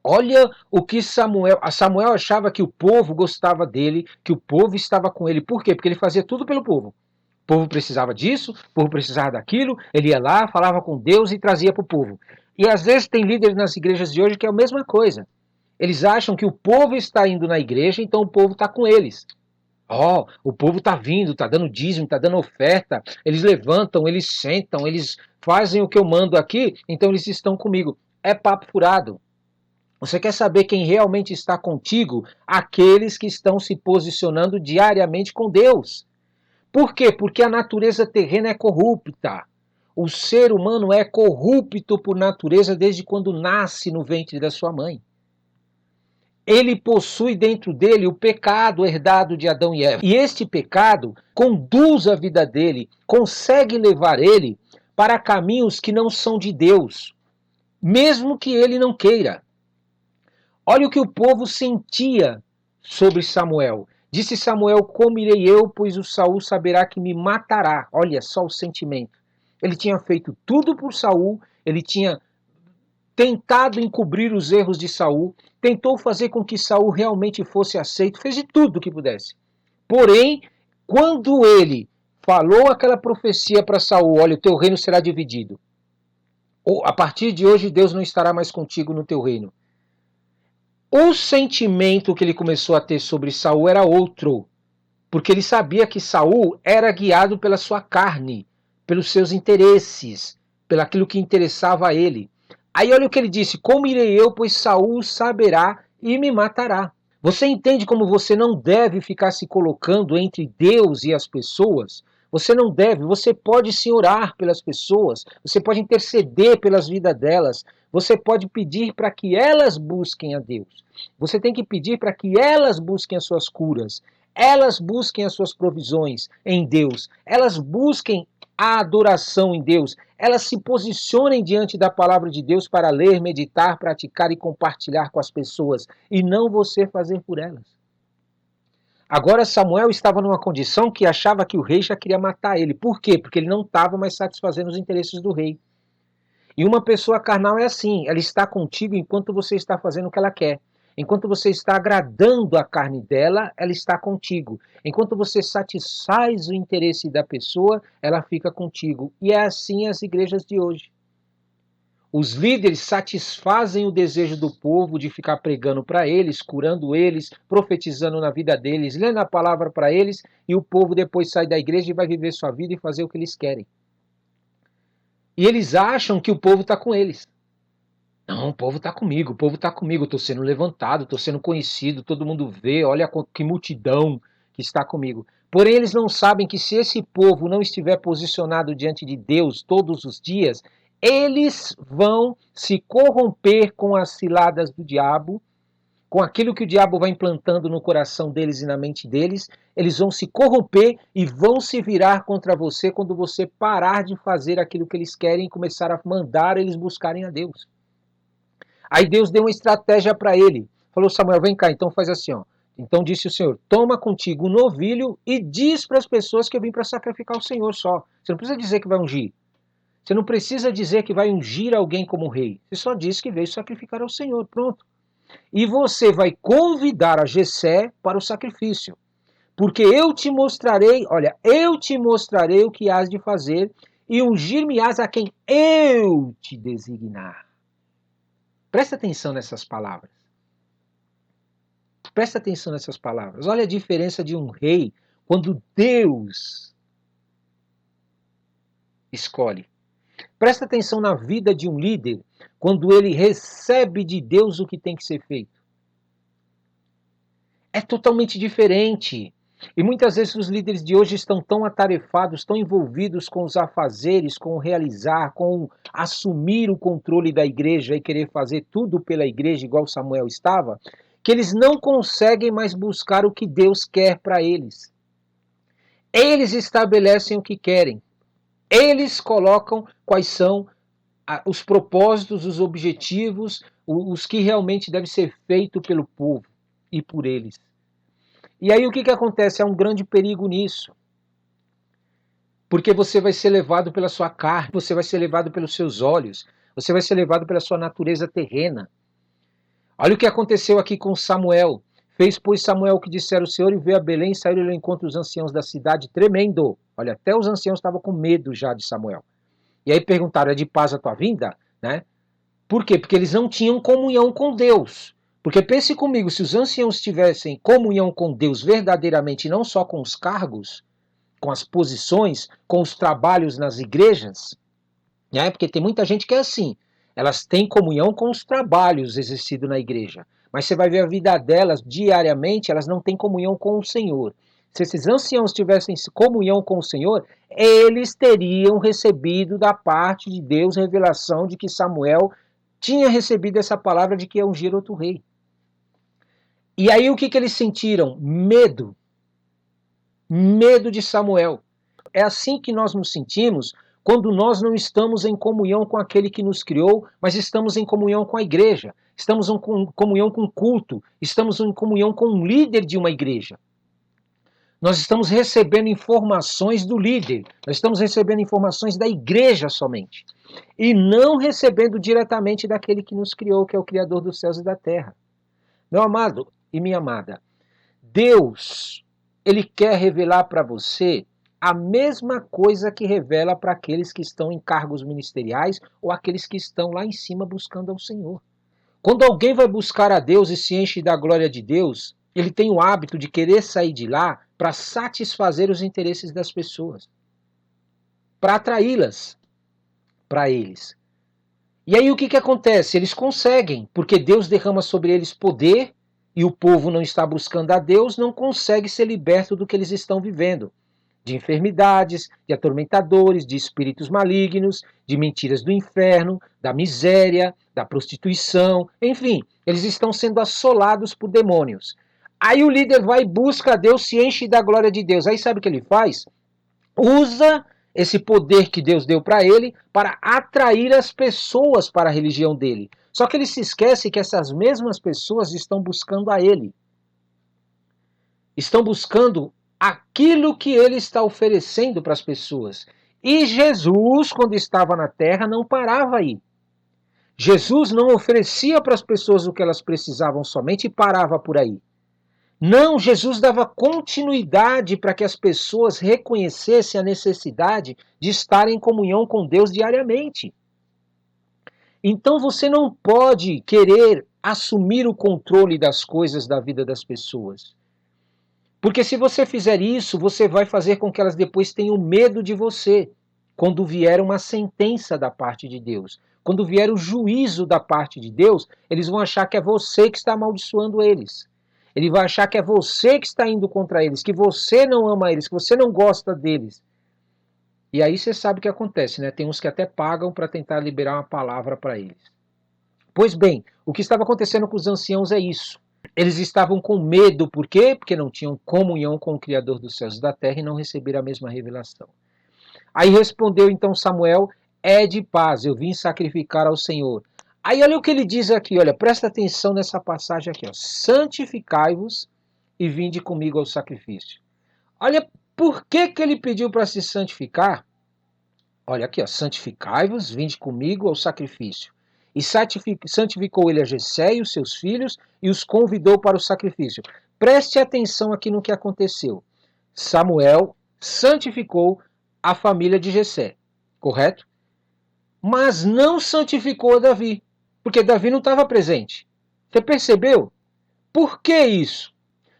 Olha o que Samuel achava que o povo gostava dele, que o povo estava com ele. Por quê? Porque ele fazia tudo pelo povo. O povo precisava disso, o povo precisava daquilo, ele ia lá, falava com Deus e trazia para o povo. E às vezes tem líderes nas igrejas de hoje que é a mesma coisa. Eles acham que o povo está indo na igreja, então o povo está com eles. Ó, o povo está vindo, está dando dízimo, está dando oferta, eles levantam, eles sentam, eles fazem o que eu mando aqui, então eles estão comigo. É papo furado. Você quer saber quem realmente está contigo? Aqueles que estão se posicionando diariamente com Deus. Por quê? Porque a natureza terrena é corrupta. O ser humano é corrupto por natureza desde quando nasce no ventre da sua mãe. Ele possui dentro dele o pecado herdado de Adão e Eva. E este pecado conduz a vida dele, consegue levar ele para caminhos que não são de Deus, mesmo que ele não queira. Olha o que o povo sentia sobre Samuel. Disse Samuel: como irei eu, pois o Saul saberá que me matará. Olha só o sentimento. Ele tinha feito tudo por Saul, ele tinha tentado encobrir os erros de Saul, tentou fazer com que Saul realmente fosse aceito, fez de tudo o que pudesse. Porém, quando ele falou aquela profecia para Saul: olha, o teu reino será dividido. Ou, a partir de hoje Deus não estará mais contigo no teu reino. O sentimento que ele começou a ter sobre Saul era outro, porque ele sabia que Saul era guiado pela sua carne, pelos seus interesses, pelo aquilo que interessava a ele. Aí olha o que ele disse: como irei eu, pois Saul saberá e me matará. Você entende como você não deve ficar se colocando entre Deus e as pessoas? Você não deve, você pode sim orar pelas pessoas, você pode interceder pelas vidas delas, você pode pedir para que elas busquem a Deus. Você tem que pedir para que elas busquem as suas curas, elas busquem as suas provisões em Deus, elas busquem a adoração em Deus, elas se posicionem diante da palavra de Deus para ler, meditar, praticar e compartilhar com as pessoas, e não você fazer por elas. Agora Samuel estava numa condição que achava que o rei já queria matar ele. Por quê? Porque ele não estava mais satisfazendo os interesses do rei. E uma pessoa carnal é assim, ela está contigo enquanto você está fazendo o que ela quer. Enquanto você está agradando a carne dela, ela está contigo. Enquanto você satisfaz o interesse da pessoa, ela fica contigo. E é assim as igrejas de hoje. Os líderes satisfazem o desejo do povo de ficar pregando para eles, curando eles, profetizando na vida deles, lendo a palavra para eles, e o povo depois sai da igreja e vai viver sua vida e fazer o que eles querem. E eles acham que o povo está com eles. Não, o povo está comigo, o povo está comigo, estou sendo levantado, estou sendo conhecido, todo mundo vê, olha que multidão que está comigo. Porém, eles não sabem que se esse povo não estiver posicionado diante de Deus todos os dias, eles vão se corromper com as ciladas do diabo, com aquilo que o diabo vai implantando no coração deles e na mente deles, eles vão se corromper e vão se virar contra você quando você parar de fazer aquilo que eles querem e começar a mandar eles buscarem a Deus. Aí Deus deu uma estratégia para ele. Falou: Samuel, vem cá, então faz assim, ó. Então disse o Senhor: toma contigo um novilho e diz para as pessoas que eu vim para sacrificar o Senhor só. Você não precisa dizer que vai ungir. Você não precisa dizer que vai ungir alguém como rei. Você só diz que veio sacrificar ao Senhor. Pronto. E você vai convidar a Jessé para o sacrifício. Porque eu te mostrarei, olha, eu te mostrarei o que hás de fazer e ungir-me-ás a quem eu te designar. Presta atenção nessas palavras. Presta atenção nessas palavras. Olha a diferença de um rei quando Deus escolhe. Presta atenção na vida de um líder quando ele recebe de Deus o que tem que ser feito. É totalmente diferente. E muitas vezes os líderes de hoje estão tão atarefados, tão envolvidos com os afazeres, com o realizar, com assumir o controle da igreja e querer fazer tudo pela igreja, igual Samuel estava, que eles não conseguem mais buscar o que Deus quer para eles. Eles estabelecem o que querem. Eles colocam quais são os propósitos, os objetivos, os que realmente deve ser feito pelo povo e por eles. E aí o que acontece? Há um grande perigo nisso. Porque você vai ser levado pela sua carne, você vai ser levado pelos seus olhos, você vai ser levado pela sua natureza terrena. Olha o que aconteceu aqui com Samuel. Fez, pois, Samuel o que dissera o Senhor, e veio a Belém, e saíram ao encontro dos anciãos da cidade, tremendo. Olha, até os anciãos estavam com medo já de Samuel. E aí perguntaram, é de paz a tua vinda? Né? Por quê? Porque eles não tinham comunhão com Deus. Porque pense comigo, se os anciãos tivessem comunhão com Deus verdadeiramente, não só com os cargos, com as posições, com os trabalhos nas igrejas, né? Porque tem muita gente que é assim, elas têm comunhão com os trabalhos exercidos na igreja, mas você vai ver a vida delas diariamente, elas não têm comunhão com o Senhor. Se esses anciãos tivessem comunhão com o Senhor, eles teriam recebido da parte de Deus revelação de que Samuel tinha recebido essa palavra de que ia ungir outro rei. E aí o que eles sentiram? Medo. Medo de Samuel. É assim que nós nos sentimos quando nós não estamos em comunhão com aquele que nos criou, mas estamos em comunhão com a igreja, estamos em comunhão com o culto, estamos em comunhão com um líder de uma igreja. Nós estamos recebendo informações do líder, nós estamos recebendo informações da igreja somente, e não recebendo diretamente daquele que nos criou, que é o Criador dos céus e da terra. Meu amado e minha amada, Deus, Ele quer revelar para você a mesma coisa que revela para aqueles que estão em cargos ministeriais ou aqueles que estão lá em cima buscando ao Senhor. Quando alguém vai buscar a Deus e se enche da glória de Deus, ele tem o hábito de querer sair de lá para satisfazer os interesses das pessoas, para atraí-las para eles. E aí o que acontece? Eles conseguem, porque Deus derrama sobre eles poder e o povo não está buscando a Deus, não consegue ser liberto do que eles estão vivendo. De enfermidades, de atormentadores, de espíritos malignos, de mentiras do inferno, da miséria, da prostituição, enfim, eles estão sendo assolados por demônios. Aí o líder vai e busca a Deus, se enche da glória de Deus. Aí sabe o que ele faz? Usa esse poder que Deus deu para ele para atrair as pessoas para a religião dele. Só que ele se esquece que essas mesmas pessoas estão buscando a ele. Estão buscando aquilo que ele está oferecendo para as pessoas. E Jesus, quando estava na terra, não parava aí. Jesus não oferecia para as pessoas o que elas precisavam somente e parava por aí. Não, Jesus dava continuidade para que as pessoas reconhecessem a necessidade de estar em comunhão com Deus diariamente. Então você não pode querer assumir o controle das coisas da vida das pessoas. Porque se você fizer isso, você vai fazer com que elas depois tenham medo de você, quando vier uma sentença da parte de Deus. Quando vier o juízo da parte de Deus, eles vão achar que é você que está amaldiçoando eles. Ele vai achar que é você que está indo contra eles, que você não ama eles, que você não gosta deles. E aí você sabe o que acontece, né? Tem uns que até pagam para tentar liberar uma palavra para eles. Pois bem, o que estava acontecendo com os anciãos é isso. Eles estavam com medo, por quê? Porque não tinham comunhão com o Criador dos céus e da terra e não receberam a mesma revelação. Aí respondeu então Samuel, é de paz, eu vim sacrificar ao Senhor. Aí olha o que ele diz aqui, olha, presta atenção nessa passagem aqui, ó. Santificai-vos e vinde comigo ao sacrifício. Olha, por que ele pediu para se santificar? Olha aqui, ó, santificai-vos, vinde comigo ao sacrifício. E santificou ele a Jessé e os seus filhos e os convidou para o sacrifício. Preste atenção aqui no que aconteceu. Samuel santificou a família de Jessé, correto? Mas não santificou a Davi, porque Davi não estava presente. Você percebeu? Por que isso?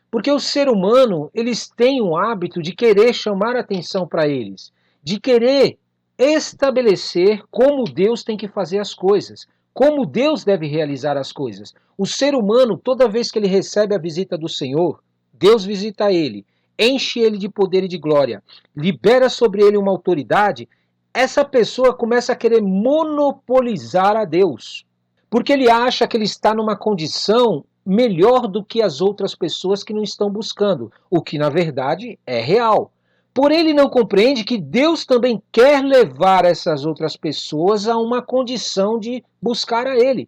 Porque o ser humano, eles têm um hábito de querer chamar atenção para eles, de querer estabelecer como Deus tem que fazer as coisas, como Deus deve realizar as coisas. O ser humano, toda vez que ele recebe a visita do Senhor, Deus visita ele, enche ele de poder e de glória, libera sobre ele uma autoridade, essa pessoa começa a querer monopolizar a Deus, porque ele acha que ele está numa condição melhor do que as outras pessoas que não estão buscando, o que na verdade é real. Porém, ele não compreende que Deus também quer levar essas outras pessoas a uma condição de buscar a Ele.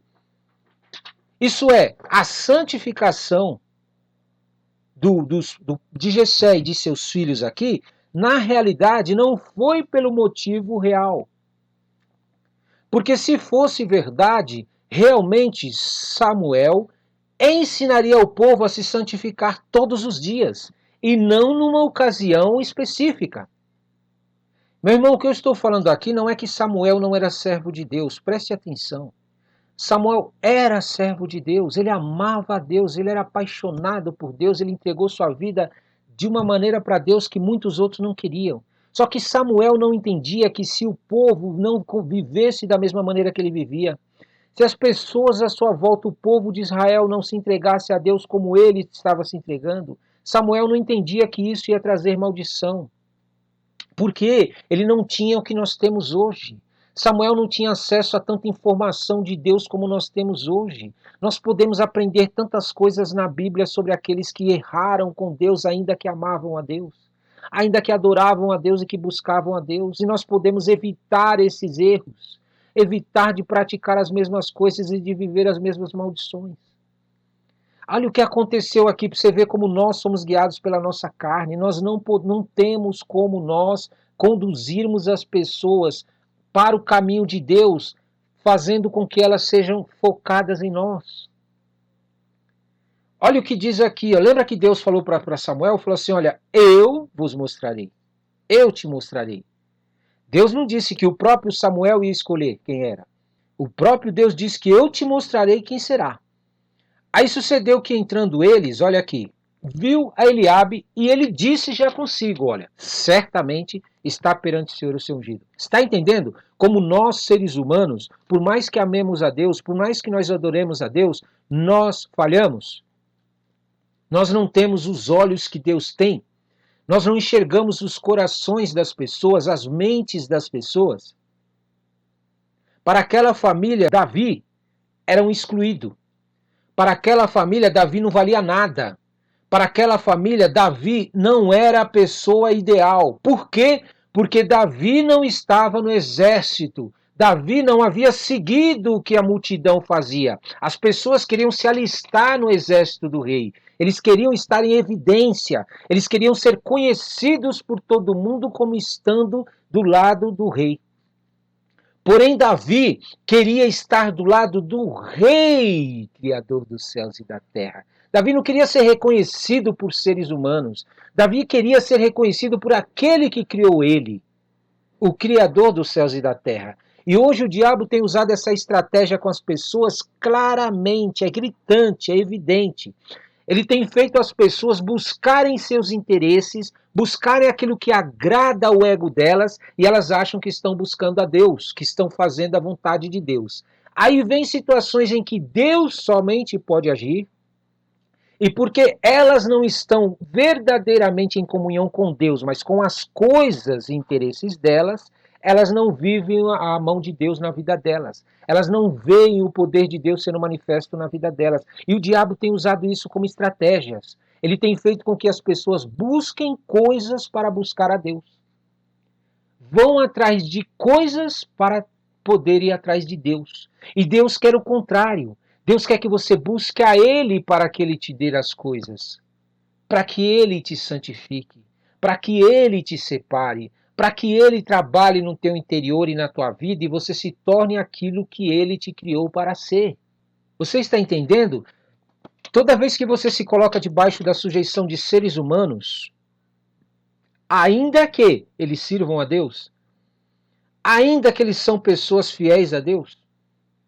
Isso é, a santificação de Jessé e de seus filhos aqui, na realidade, não foi pelo motivo real. Porque se fosse verdade, realmente Samuel ensinaria o povo a se santificar todos os dias, e não numa ocasião específica. Meu irmão, o que eu estou falando aqui não é que Samuel não era servo de Deus, preste atenção. Samuel era servo de Deus, ele amava a Deus, ele era apaixonado por Deus, ele entregou sua vida de uma maneira para Deus que muitos outros não queriam. Só que Samuel não entendia que se o povo não vivesse da mesma maneira que ele vivia, se as pessoas à sua volta, o povo de Israel, não se entregasse a Deus como ele estava se entregando, Samuel não entendia que isso ia trazer maldição. Porque ele não tinha o que nós temos hoje. Samuel não tinha acesso a tanta informação de Deus como nós temos hoje. Nós podemos aprender tantas coisas na Bíblia sobre aqueles que erraram com Deus, ainda que amavam a Deus, ainda que adoravam a Deus e que buscavam a Deus. E nós podemos evitar esses erros, evitar de praticar as mesmas coisas e de viver as mesmas maldições. Olha o que aconteceu aqui para você ver como nós somos guiados pela nossa carne. Nós não temos como nós conduzirmos as pessoas para o caminho de Deus, fazendo com que elas sejam focadas em nós. Olha o que diz aqui. Ó. Lembra que Deus falou para Samuel? Falou assim, olha, eu vos mostrarei. Eu te mostrarei. Deus não disse que o próprio Samuel ia escolher quem era. O próprio Deus disse que eu te mostrarei quem será. Aí sucedeu que entrando eles, olha aqui, viu a Eliabe e ele disse já consigo, olha, certamente está perante o Senhor o seu ungido. Está entendendo? Como nós, seres humanos, por mais que amemos a Deus, por mais que nós adoremos a Deus, nós falhamos. Nós não temos os olhos que Deus tem. Nós não enxergamos os corações das pessoas, as mentes das pessoas. Para aquela família, Davi era um excluído. Para aquela família, Davi não valia nada. Para aquela família, Davi não era a pessoa ideal. Por quê? Porque Davi não estava no exército. Davi não havia seguido o que a multidão fazia. As pessoas queriam se alistar no exército do rei. Eles queriam estar em evidência. Eles queriam ser conhecidos por todo mundo como estando do lado do rei. Porém, Davi queria estar do lado do rei, criador dos céus e da terra. Davi não queria ser reconhecido por seres humanos. Davi queria ser reconhecido por aquele que criou ele, o criador dos céus e da terra. E hoje o diabo tem usado essa estratégia com as pessoas claramente, é gritante, é evidente. Ele tem feito as pessoas buscarem seus interesses, buscarem aquilo que agrada ao ego delas, e elas acham que estão buscando a Deus, que estão fazendo a vontade de Deus. Aí vem situações em que Deus somente pode agir, e porque elas não estão verdadeiramente em comunhão com Deus, mas com as coisas e interesses delas, elas não vivem a mão de Deus na vida delas. Elas não veem o poder de Deus sendo manifesto na vida delas. E o diabo tem usado isso como estratégias. Ele tem feito com que as pessoas busquem coisas para buscar a Deus. Vão atrás de coisas para poder ir atrás de Deus. E Deus quer o contrário. Deus quer que você busque a Ele para que Ele te dê as coisas. Para que Ele te santifique. Para que Ele te separe. Para que Ele trabalhe no teu interior e na tua vida e você se torne aquilo que Ele te criou para ser. Você está entendendo? Toda vez que você se coloca debaixo da sujeição de seres humanos, ainda que eles sirvam a Deus, ainda que eles são pessoas fiéis a Deus,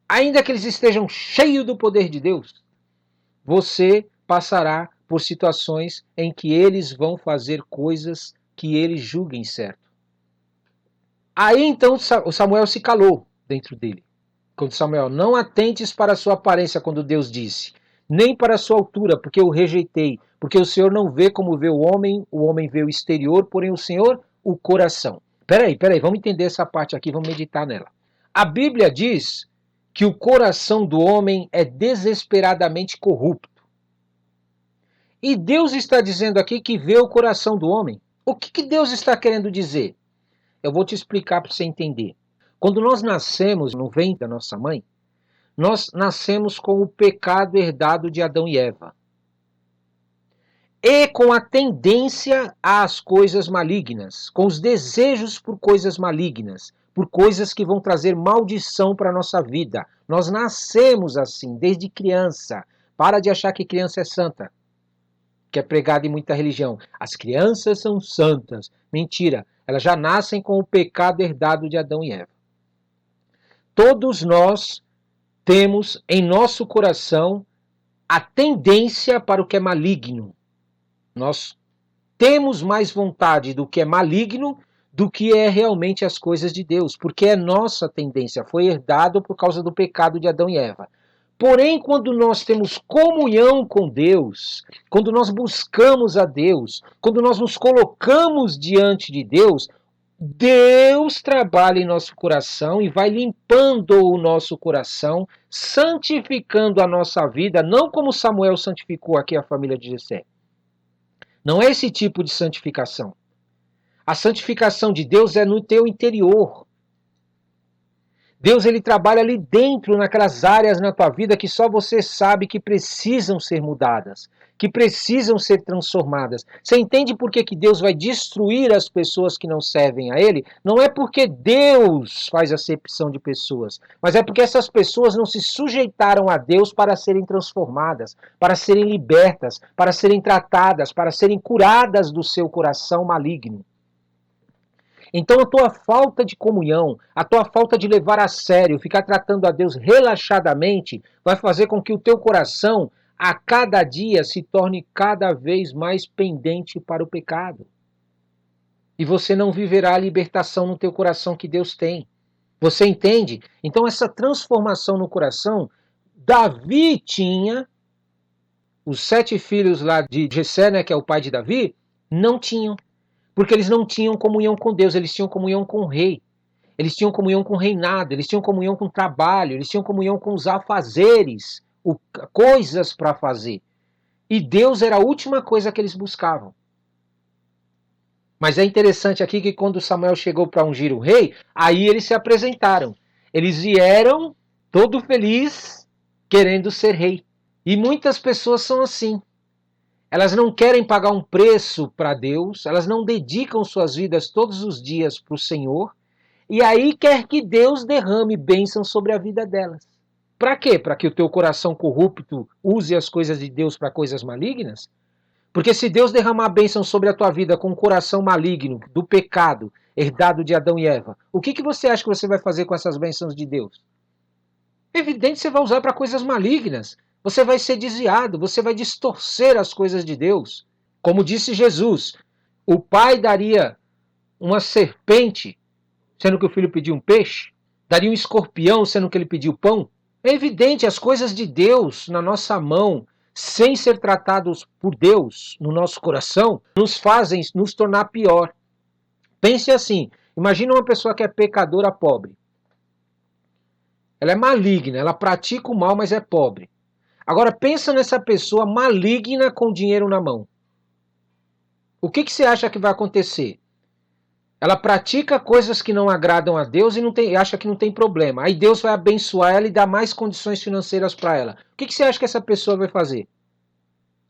ainda que eles estejam cheios do poder de Deus, você passará por situações em que eles vão fazer coisas que eles julguem certo. Aí então o Samuel se calou dentro dele. Quando Samuel, não atentes para a sua aparência, quando Deus disse, nem para a sua altura, porque eu rejeitei, porque o Senhor não vê como vê o homem vê o exterior, porém o Senhor o coração. Peraí, vamos entender essa parte aqui, vamos meditar nela. A Bíblia diz que o coração do homem é desesperadamente corrupto. E Deus está dizendo aqui que vê o coração do homem. O que Deus está querendo dizer? Eu vou te explicar para você entender. Quando nós nascemos no ventre da nossa mãe, nós nascemos com o pecado herdado de Adão e Eva. E com a tendência às coisas malignas, com os desejos por coisas malignas, por coisas que vão trazer maldição para a nossa vida. Nós nascemos assim, desde criança. Para de achar que criança é santa, que é pregado em muita religião. As crianças são santas. Mentira, elas já nascem com o pecado herdado de Adão e Eva. Todos nós temos em nosso coração a tendência para o que é maligno. Nós temos mais vontade do que é maligno do que é realmente as coisas de Deus, porque é nossa tendência, foi herdado por causa do pecado de Adão e Eva. Porém, quando nós temos comunhão com Deus, quando nós buscamos a Deus, quando nós nos colocamos diante de Deus, Deus trabalha em nosso coração e vai limpando o nosso coração, santificando a nossa vida, não como Samuel santificou aqui a família de Jessé. Não é esse tipo de santificação. A santificação de Deus é no teu interior. Deus ele trabalha ali dentro, naquelas áreas na tua vida que só você sabe que precisam ser mudadas, que precisam ser transformadas. Você entende por que Deus vai destruir as pessoas que não servem a Ele? Não é porque Deus faz acepção de pessoas, mas é porque essas pessoas não se sujeitaram a Deus para serem transformadas, para serem libertas, para serem tratadas, para serem curadas do seu coração maligno. Então a tua falta de comunhão, a tua falta de levar a sério, ficar tratando a Deus relaxadamente, vai fazer com que o teu coração, a cada dia, se torne cada vez mais pendente para o pecado. E você não viverá a libertação no teu coração que Deus tem. Você entende? Então essa transformação no coração, Davi tinha, os 7 filhos lá de Jessé, né, que é o pai de Davi, não tinham. Porque eles não tinham comunhão com Deus, eles tinham comunhão com o rei. Eles tinham comunhão com o reinado, eles tinham comunhão com o trabalho, eles tinham comunhão com os afazeres, coisas para fazer. E Deus era a última coisa que eles buscavam. Mas é interessante aqui que quando Samuel chegou para ungir o rei, aí eles se apresentaram. Eles vieram todo feliz, querendo ser rei. E muitas pessoas são assim. Elas não querem pagar um preço para Deus, elas não dedicam suas vidas todos os dias para o Senhor, e aí quer que Deus derrame bênção sobre a vida delas. Para quê? Para que o teu coração corrupto use as coisas de Deus para coisas malignas? Porque se Deus derramar bênção sobre a tua vida com um coração maligno, do pecado, herdado de Adão e Eva, o que você acha que você vai fazer com essas bênçãos de Deus? É evidente que você vai usar para coisas malignas. Você vai ser desviado, você vai distorcer as coisas de Deus. Como disse Jesus, o pai daria uma serpente, sendo que o filho pediu um peixe? Daria um escorpião, sendo que ele pediu pão? É evidente, as coisas de Deus na nossa mão, sem ser tratados por Deus no nosso coração, nos fazem nos tornar pior. Pense assim, imagina uma pessoa que é pecadora pobre. Ela é maligna, ela pratica o mal, mas é pobre. Agora pensa nessa pessoa maligna com dinheiro na mão. O que você acha que vai acontecer? Ela pratica coisas que não agradam a Deus e acha que não tem problema. Aí Deus vai abençoar ela e dar mais condições financeiras para ela. O que você acha que essa pessoa vai fazer?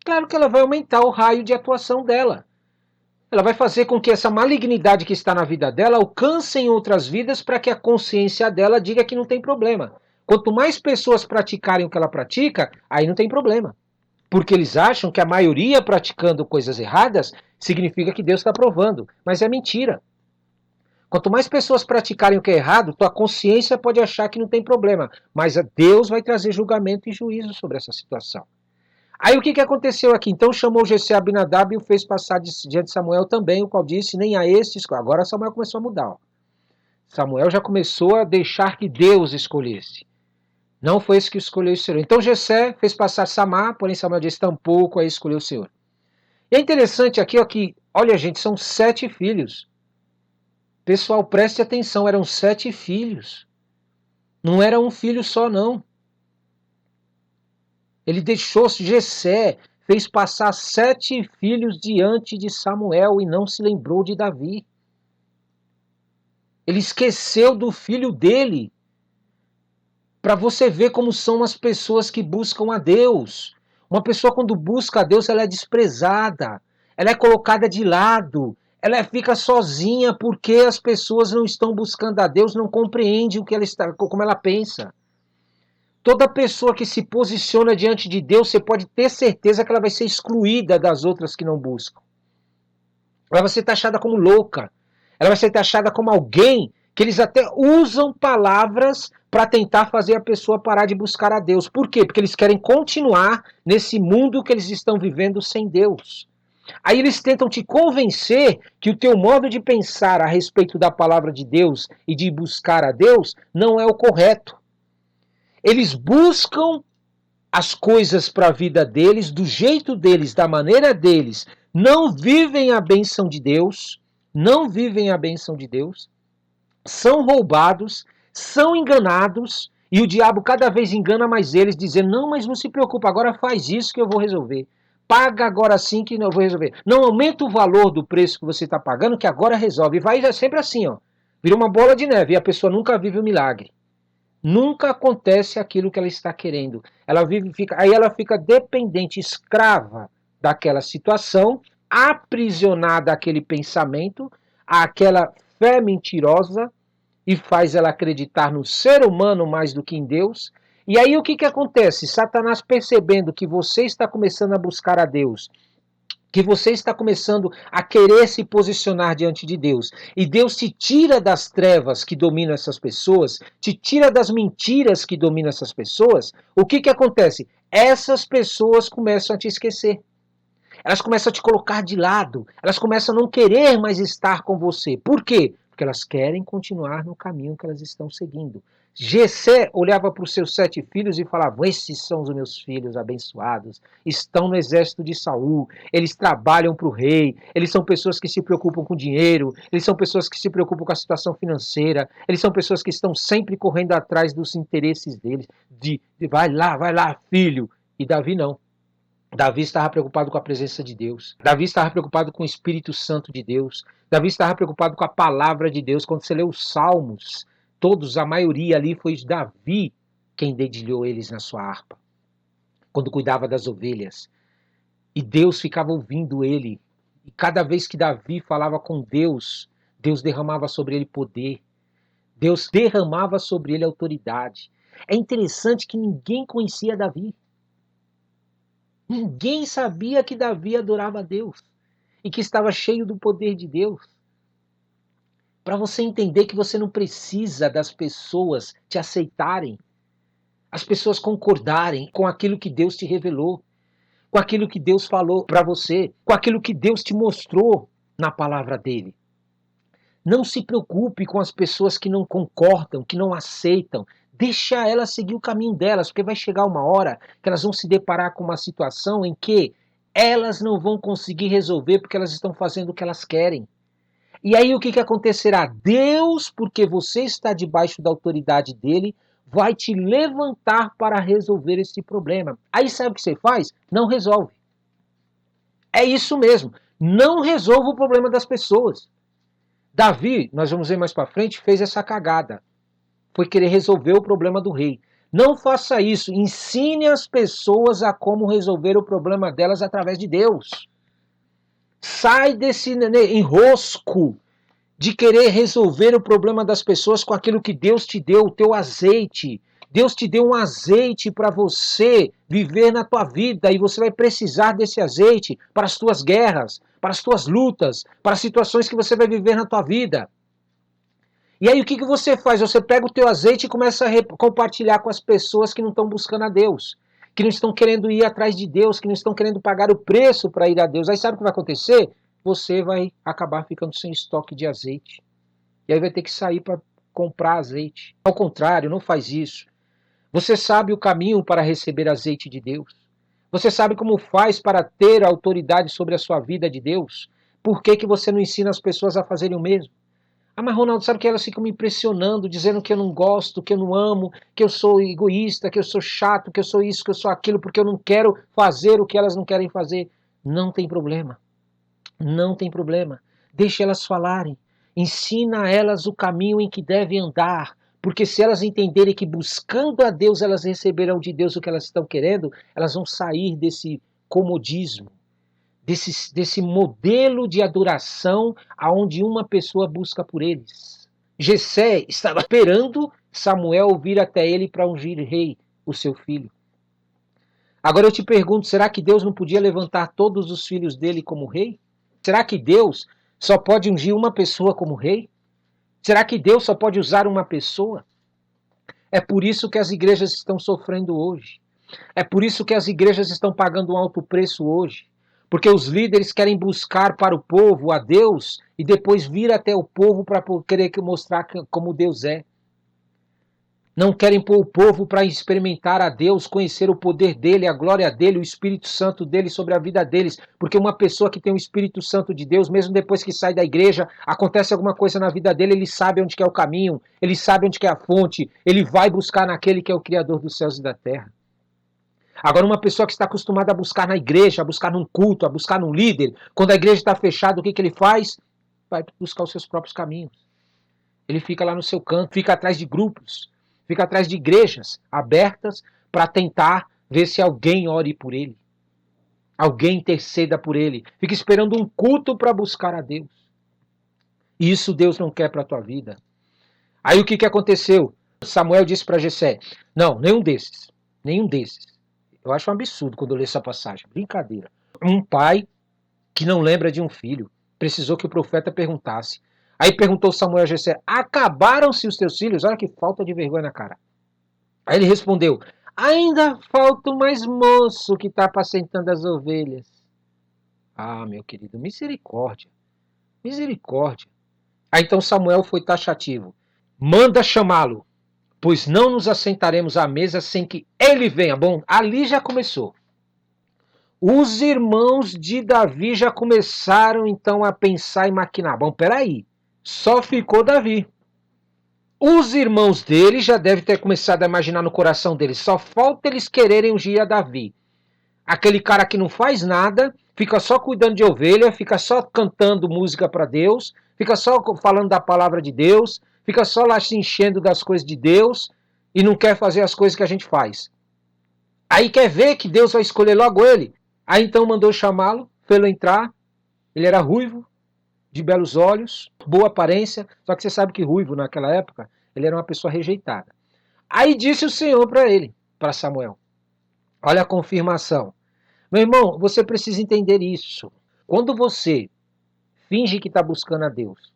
Claro que ela vai aumentar o raio de atuação dela. Ela vai fazer com que essa malignidade que está na vida dela alcance em outras vidas para que a consciência dela diga que não tem problema. Quanto mais pessoas praticarem o que ela pratica, aí não tem problema. Porque eles acham que a maioria praticando coisas erradas significa que Deus está aprovando. Mas é mentira. Quanto mais pessoas praticarem o que é errado, tua consciência pode achar que não tem problema. Mas Deus vai trazer julgamento e juízo sobre essa situação. Aí o que aconteceu aqui? Então chamou Jessé a Abinadab e o fez passar diante de Samuel também, o qual disse, nem a estes... Agora Samuel começou a mudar. Ó. Samuel já começou a deixar que Deus escolhesse. Não foi esse que escolheu o Senhor. Então Jessé fez passar Samá, porém Samuel disse, tampouco aí escolheu o Senhor. E é interessante aqui, ó, que, olha gente, são 7 filhos. Pessoal, preste atenção, eram 7 filhos. Não era um filho só, não. Ele deixou Jessé, fez passar 7 filhos diante de Samuel e não se lembrou de Davi. Ele esqueceu do filho dele. Para você ver como são as pessoas que buscam a Deus. Uma pessoa quando busca a Deus, ela é desprezada, ela é colocada de lado, ela fica sozinha porque as pessoas não estão buscando a Deus, não compreendem o que ela está, como ela pensa. Toda pessoa que se posiciona diante de Deus, você pode ter certeza que ela vai ser excluída das outras que não buscam. Ela vai ser taxada como louca. Ela vai ser taxada como alguém que eles até usam palavras para tentar fazer a pessoa parar de buscar a Deus. Por quê? Porque eles querem continuar nesse mundo que eles estão vivendo sem Deus. Aí eles tentam te convencer que o teu modo de pensar a respeito da palavra de Deus e de buscar a Deus não é o correto. Eles buscam as coisas para a vida deles, do jeito deles, da maneira deles, não vivem a bênção de Deus, não vivem a bênção de Deus, são roubados, são enganados, e o diabo cada vez engana mais eles, dizendo, não, mas não se preocupa, agora faz isso que eu vou resolver. Paga agora sim que eu vou resolver. Não aumenta o valor do preço que você está pagando, que agora resolve. E vai sempre assim, ó. Vira uma bola de neve e a pessoa nunca vive o milagre. Nunca acontece aquilo que ela está querendo. Aí ela fica dependente, escrava daquela situação, aprisionada àquele pensamento, àquela fé mentirosa, e faz ela acreditar no ser humano mais do que em Deus. E aí o que acontece? Satanás, percebendo que você está começando a buscar a Deus, que você está começando a querer se posicionar diante de Deus, e Deus te tira das trevas que dominam essas pessoas, te tira das mentiras que dominam essas pessoas, o que acontece? Essas pessoas começam a te esquecer. Elas começam a te colocar de lado, elas começam a não querer mais estar com você. Por quê? Porque elas querem continuar no caminho que elas estão seguindo. Jessé olhava para os seus 7 filhos e falava, esses são os meus filhos abençoados, estão no exército de Saul, eles trabalham para o rei, eles são pessoas que se preocupam com dinheiro, eles são pessoas que se preocupam com a situação financeira, eles são pessoas que estão sempre correndo atrás dos interesses deles, de vai lá, filho. E Davi não. Davi estava preocupado com a presença de Deus. Davi estava preocupado com o Espírito Santo de Deus. Davi estava preocupado com a palavra de Deus. Quando você lê os Salmos, todos, a maioria ali foi Davi quem dedilhou eles na sua harpa. Quando cuidava das ovelhas. E Deus ficava ouvindo ele. E cada vez que Davi falava com Deus, Deus derramava sobre ele poder. Deus derramava sobre ele autoridade. É interessante que ninguém conhecia Davi. Ninguém sabia que Davi adorava a Deus e que estava cheio do poder de Deus. Para você entender que você não precisa das pessoas te aceitarem, as pessoas concordarem com aquilo que Deus te revelou, com aquilo que Deus falou para você, com aquilo que Deus te mostrou na palavra dele. Não se preocupe com as pessoas que não concordam, que não aceitam. Deixa elas seguir o caminho delas, porque vai chegar uma hora que elas vão se deparar com uma situação em que elas não vão conseguir resolver porque elas estão fazendo o que elas querem. E aí o que acontecerá? Deus, porque você está debaixo da autoridade dele, vai te levantar para resolver esse problema. Aí sabe o que você faz? Não resolve. É isso mesmo. Não resolve o problema das pessoas. Davi, nós vamos ver mais para frente, fez essa cagada. Foi querer resolver o problema do rei. Não faça isso. Ensine as pessoas a como resolver o problema delas através de Deus. Sai desse enrosco de querer resolver o problema das pessoas com aquilo que Deus te deu, o teu azeite. Deus te deu um azeite para você viver na tua vida e você vai precisar desse azeite para as tuas guerras, para as tuas lutas, para as situações que você vai viver na tua vida. E aí o que você faz? Você pega o teu azeite e começa a compartilhar com as pessoas que não estão buscando a Deus, que não estão querendo ir atrás de Deus, que não estão querendo pagar o preço para ir a Deus. Aí sabe o que vai acontecer? Você vai acabar ficando sem estoque de azeite. E aí vai ter que sair para comprar azeite. Ao contrário, não faz isso. Você sabe o caminho para receber azeite de Deus. Você sabe como faz para ter autoridade sobre a sua vida de Deus. Por que você não ensina as pessoas a fazerem o mesmo? Ah, mas Ronaldo, sabe que elas ficam me impressionando, dizendo que eu não gosto, que eu não amo, que eu sou egoísta, que eu sou chato, que eu sou isso, que eu sou aquilo, porque eu não quero fazer o que elas não querem fazer. Não tem problema. Não tem problema. Deixe elas falarem. Ensina a elas o caminho em que devem andar. Porque se elas entenderem que buscando a Deus elas receberão de Deus o que elas estão querendo, elas vão sair desse comodismo, desse modelo de adoração aonde uma pessoa busca por eles. Jessé estava esperando Samuel vir até ele para ungir rei, o seu filho. Agora eu te pergunto, será que Deus não podia levantar todos os filhos dele como rei? Será que Deus só pode ungir uma pessoa como rei? Será que Deus só pode usar uma pessoa? É por isso que as igrejas estão sofrendo hoje. É por isso que as igrejas estão pagando um alto preço hoje. Porque os líderes querem buscar para o povo a Deus e depois vir até o povo para querer mostrar como Deus é. Não querem pôr o povo para experimentar a Deus, conhecer o poder dele, a glória dele, o Espírito Santo dele sobre a vida deles. Porque uma pessoa que tem o Espírito Santo de Deus, mesmo depois que sai da igreja, acontece alguma coisa na vida dele, ele sabe onde que é o caminho, ele sabe onde que é a fonte, ele vai buscar naquele que é o Criador dos céus e da terra. Agora, uma pessoa que está acostumada a buscar na igreja, a buscar num culto, a buscar num líder, quando a igreja está fechada, o que ele faz? Vai buscar os seus próprios caminhos. Ele fica lá no seu canto, fica atrás de grupos, fica atrás de igrejas abertas para tentar ver se alguém ore por ele, alguém interceda por ele. Fica esperando um culto para buscar a Deus. E isso Deus não quer para a tua vida. Aí o que aconteceu? Samuel disse para Jessé, não, nenhum desses, nenhum desses. Eu acho um absurdo quando eu leio essa passagem, brincadeira. Um pai que não lembra de um filho precisou que o profeta perguntasse. Aí perguntou Samuel a Jessé, acabaram-se os teus filhos? Olha que falta de vergonha na cara. Aí ele respondeu, ainda falta o mais moço que está apacentando as ovelhas. Ah, meu querido, misericórdia, misericórdia. Aí então Samuel foi taxativo. Manda chamá-lo, pois não nos assentaremos à mesa sem que ele venha. Bom, ali já começou. Os irmãos de Davi já começaram então a pensar e maquinar. Bom, peraí, só ficou Davi. Os irmãos dele já devem ter começado a imaginar no coração deles. Só falta eles quererem ungir a Davi. Aquele cara que não faz nada, fica só cuidando de ovelha, fica só cantando música para Deus, fica só falando da palavra de Deus, fica só lá se enchendo das coisas de Deus e não quer fazer as coisas que a gente faz. Aí quer ver que Deus vai escolher logo ele. Aí então mandou chamá-lo, fê-lo entrar. Ele era ruivo, de belos olhos, boa aparência, só que você sabe que ruivo naquela época, ele era uma pessoa rejeitada. Aí disse o Senhor para ele, para Samuel, olha a confirmação. Meu irmão, você precisa entender isso. Quando você finge que está buscando a Deus,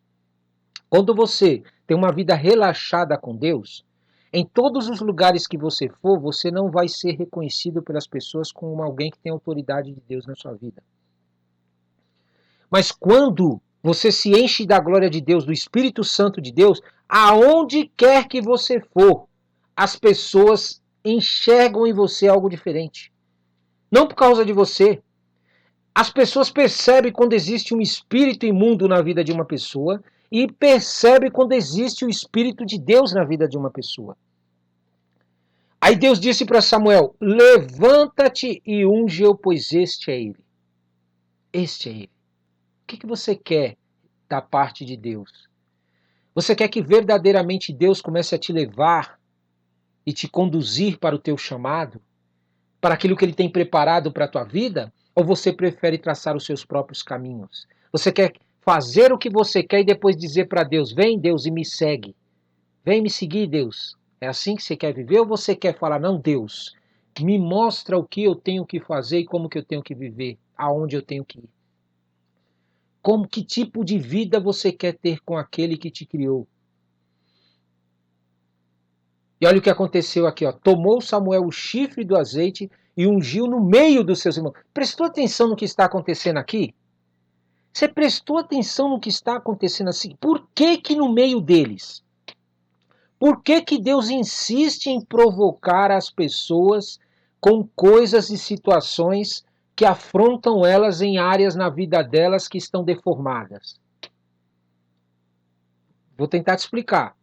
quando você tem uma vida relaxada com Deus, em todos os lugares que você for, você não vai ser reconhecido pelas pessoas como alguém que tem autoridade de Deus na sua vida. Mas quando você se enche da glória de Deus, do Espírito Santo de Deus, aonde quer que você for, as pessoas enxergam em você algo diferente. Não por causa de você. As pessoas percebem quando existe um espírito imundo na vida de uma pessoa e percebem quando existe o Espírito de Deus na vida de uma pessoa. Aí Deus disse para Samuel, levanta-te e unge-o, pois este é ele. Este é ele. O que você quer da parte de Deus? Você quer que verdadeiramente Deus comece a te levar e te conduzir para o teu chamado? Para aquilo que Ele tem preparado para a tua vida? Ou você prefere traçar os seus próprios caminhos? Você quer fazer o que você quer e depois dizer para Deus, vem Deus e me segue. Vem me seguir, Deus. É assim que você quer viver ou você quer falar, não, Deus, me mostra o que eu tenho que fazer e como que eu tenho que viver, aonde eu tenho que ir? Que tipo de vida você quer ter com aquele que te criou? E olha o que aconteceu aqui, ó. Tomou Samuel o chifre do azeite e ungiu no meio dos seus irmãos. Prestou atenção no que está acontecendo aqui? Você prestou atenção no que está acontecendo assim? Por que que no meio deles? Por que que Deus insiste em provocar as pessoas com coisas e situações que afrontam elas em áreas na vida delas que estão deformadas? Vou tentar te explicar.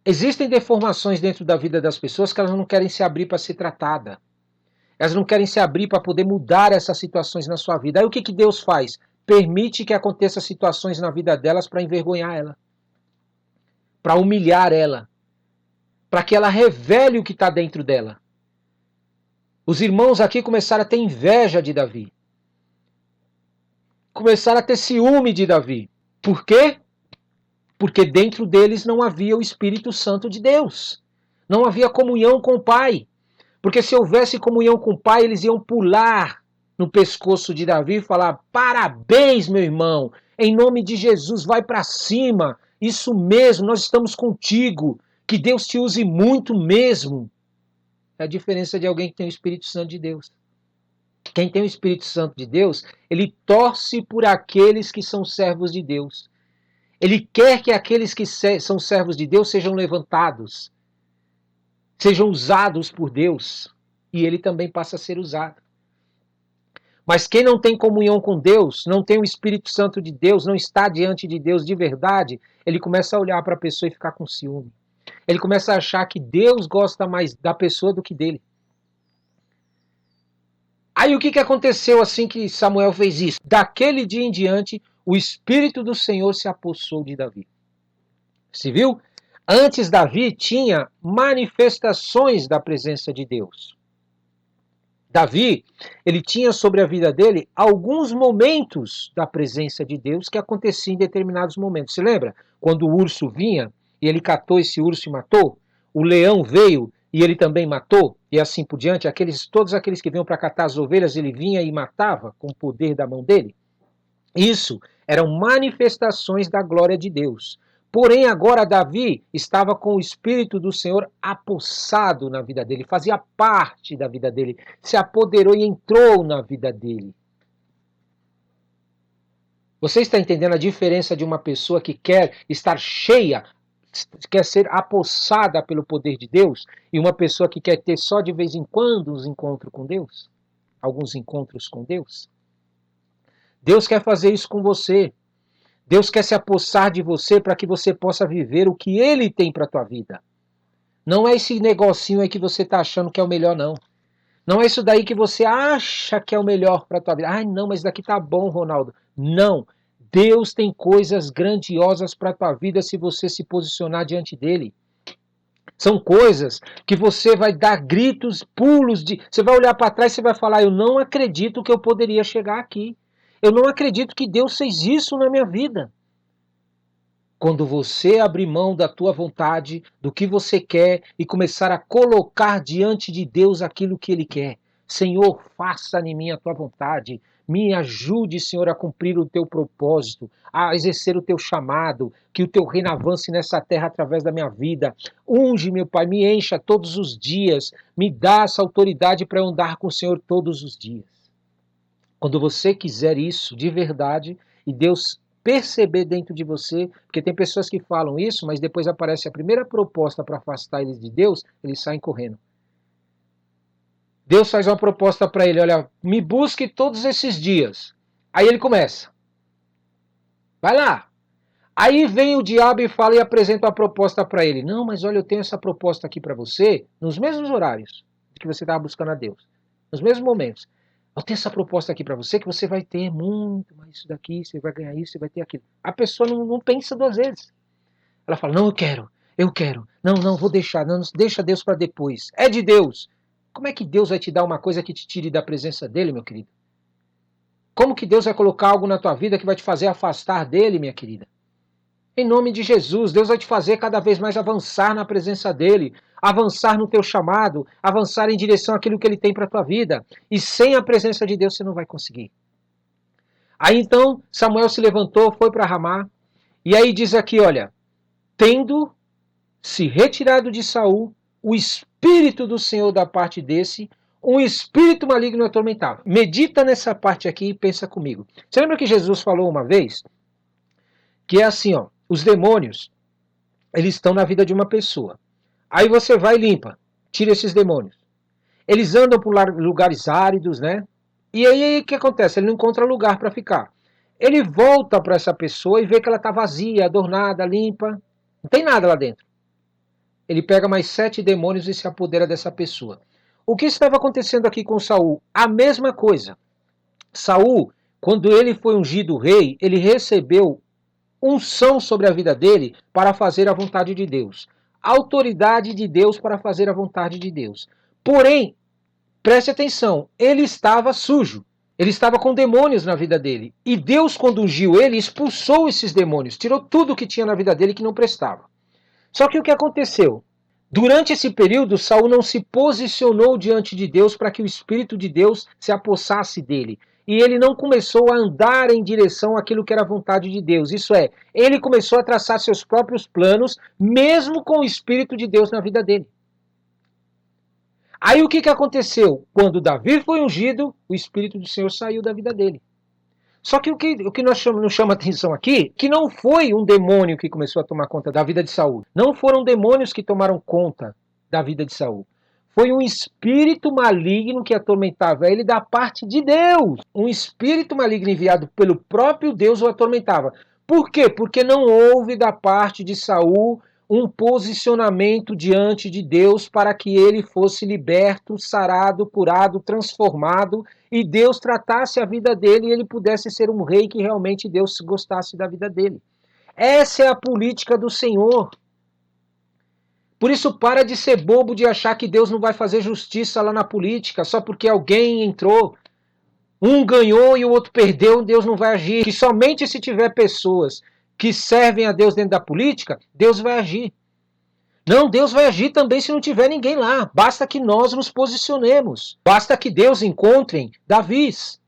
Existem deformações dentro da vida das pessoas que elas não querem se abrir para ser tratada. Elas não querem se abrir para poder mudar essas situações na sua vida. Aí o que, que Deus faz? Permite que aconteçam situações na vida delas para envergonhar ela, para humilhar ela, para que ela revele o que está dentro dela. Os irmãos aqui começaram a ter inveja de Davi. Começaram a ter ciúme de Davi. Por quê? Porque dentro deles não havia o Espírito Santo de Deus. Não havia comunhão com o Pai. Porque se houvesse comunhão com o Pai, eles iam pular no pescoço de Davi e falar: parabéns, meu irmão, em nome de Jesus, vai para cima. Isso mesmo, nós estamos contigo. Que Deus te use muito mesmo. É a diferença de alguém que tem o Espírito Santo de Deus. Quem tem o Espírito Santo de Deus, ele torce por aqueles que são servos de Deus. Ele quer que aqueles que são servos de Deus sejam levantados, sejam usados por Deus, e ele também passa a ser usado. Mas quem não tem comunhão com Deus, não tem o Espírito Santo de Deus, não está diante de Deus de verdade, ele começa a olhar para a pessoa e ficar com ciúme. Ele começa a achar que Deus gosta mais da pessoa do que dele. Aí o que aconteceu assim que Samuel fez isso? Daquele dia em diante, o Espírito do Senhor se apossou de Davi. Você viu? Antes Davi tinha manifestações da presença de Deus. Davi, ele tinha sobre a vida dele alguns momentos da presença de Deus que aconteciam em determinados momentos. Você lembra? Quando o urso vinha e ele catou esse urso e matou, o leão veio e ele também matou, e assim por diante, todos aqueles que vinham para catar as ovelhas, ele vinha e matava com o poder da mão dele. Isso eram manifestações da glória de Deus. Porém, agora Davi estava com o Espírito do Senhor apossado na vida dele, fazia parte da vida dele, se apoderou e entrou na vida dele. Você está entendendo a diferença de uma pessoa que quer estar cheia, quer ser apossada pelo poder de Deus, e uma pessoa que quer ter só de vez em quando uns encontros com Deus? Alguns encontros com Deus? Deus quer fazer isso com você. Deus quer se apossar de você para que você possa viver o que Ele tem para a tua vida. Não é esse negocinho aí que você está achando que é o melhor, não. Não é isso daí que você acha que é o melhor para a tua vida. Ai, não, mas daqui tá bom, Ronaldo. Não. Deus tem coisas grandiosas para a tua vida se você se posicionar diante dele. São coisas que você vai dar gritos, pulos, você vai olhar para trás e você vai falar: eu não acredito que eu poderia chegar aqui. Eu não acredito que Deus fez isso na minha vida. Quando você abrir mão da tua vontade, do que você quer e começar a colocar diante de Deus aquilo que Ele quer. Senhor, faça em mim a tua vontade. Me ajude, Senhor, a cumprir o teu propósito, a exercer o teu chamado, que o teu reino avance nessa terra através da minha vida. Unge, meu Pai, me encha todos os dias. Me dá essa autoridade para eu andar com o Senhor todos os dias. Quando você quiser isso de verdade e Deus perceber dentro de você, porque tem pessoas que falam isso, mas depois aparece a primeira proposta para afastar eles de Deus, eles saem correndo. Deus faz uma proposta para ele: olha, me busque todos esses dias. Aí ele começa. Vai lá. Aí vem o diabo e fala e apresenta uma proposta para ele. Não, mas olha, eu tenho essa proposta aqui para você, nos mesmos horários que você estava buscando a Deus, nos mesmos momentos. Eu tenho essa proposta aqui para você que você vai ter muito mais isso daqui, você vai ganhar isso, você vai ter aquilo. A pessoa não pensa duas vezes. Ela fala: não, eu quero. Não, vou deixar, não, deixa Deus para depois. É de Deus. Como é que Deus vai te dar uma coisa que te tire da presença dele, meu querido? Como que Deus vai colocar algo na tua vida que vai te fazer afastar dele, minha querida? Em nome de Jesus, Deus vai te fazer cada vez mais avançar na presença dele, avançar no teu chamado, avançar em direção àquilo que ele tem para a tua vida. E sem a presença de Deus você não vai conseguir. Aí então Samuel se levantou, foi para Ramá, e aí diz aqui, olha, tendo se retirado de Saul, o Espírito do Senhor da parte desse, um espírito maligno atormentava. Medita nessa parte aqui e pensa comigo. Você lembra que Jesus falou uma vez que é assim, ó, os demônios, eles estão na vida de uma pessoa. Aí você vai e limpa, tira esses demônios. Eles andam por lugares áridos, né? E aí o que acontece? Ele não encontra lugar para ficar. Ele volta para essa pessoa e vê que ela está vazia, adornada, limpa. Não tem nada lá dentro. Ele pega mais 7 demônios e se apodera dessa pessoa. O que estava acontecendo aqui com Saul? A mesma coisa. Saul, quando ele foi ungido rei, ele recebeu unção sobre a vida dele para fazer a vontade de Deus. Autoridade de Deus para fazer a vontade de Deus. Porém, preste atenção, ele estava sujo. Ele estava com demônios na vida dele. E Deus, quando ungiu ele, expulsou esses demônios. Tirou tudo que tinha na vida dele que não prestava. Só que o que aconteceu? Durante esse período, Saul não se posicionou diante de Deus para que o Espírito de Deus se apossasse dele. E ele não começou a andar em direção àquilo que era a vontade de Deus. Isso é, ele começou a traçar seus próprios planos, mesmo com o Espírito de Deus na vida dele. Aí o que aconteceu? Quando Davi foi ungido, o Espírito do Senhor saiu da vida dele. Só que o que nos chama atenção aqui, que não foi um demônio que começou a tomar conta da vida de Saul. Não foram demônios que tomaram conta da vida de Saul. Foi um espírito maligno que atormentava ele da parte de Deus. Um espírito maligno enviado pelo próprio Deus o atormentava. Por quê? Porque não houve da parte de Saul um posicionamento diante de Deus para que ele fosse liberto, sarado, curado, transformado e Deus tratasse a vida dele e ele pudesse ser um rei que realmente Deus gostasse da vida dele. Essa é a política do Senhor. Por isso, para de ser bobo de achar que Deus não vai fazer justiça lá na política só porque alguém entrou. Um ganhou e o outro perdeu, Deus não vai agir. Que somente se tiver pessoas que servem a Deus dentro da política, Deus vai agir. Não, Deus vai agir também se não tiver ninguém lá. Basta que nós nos posicionemos. Basta que Deus encontre Davis.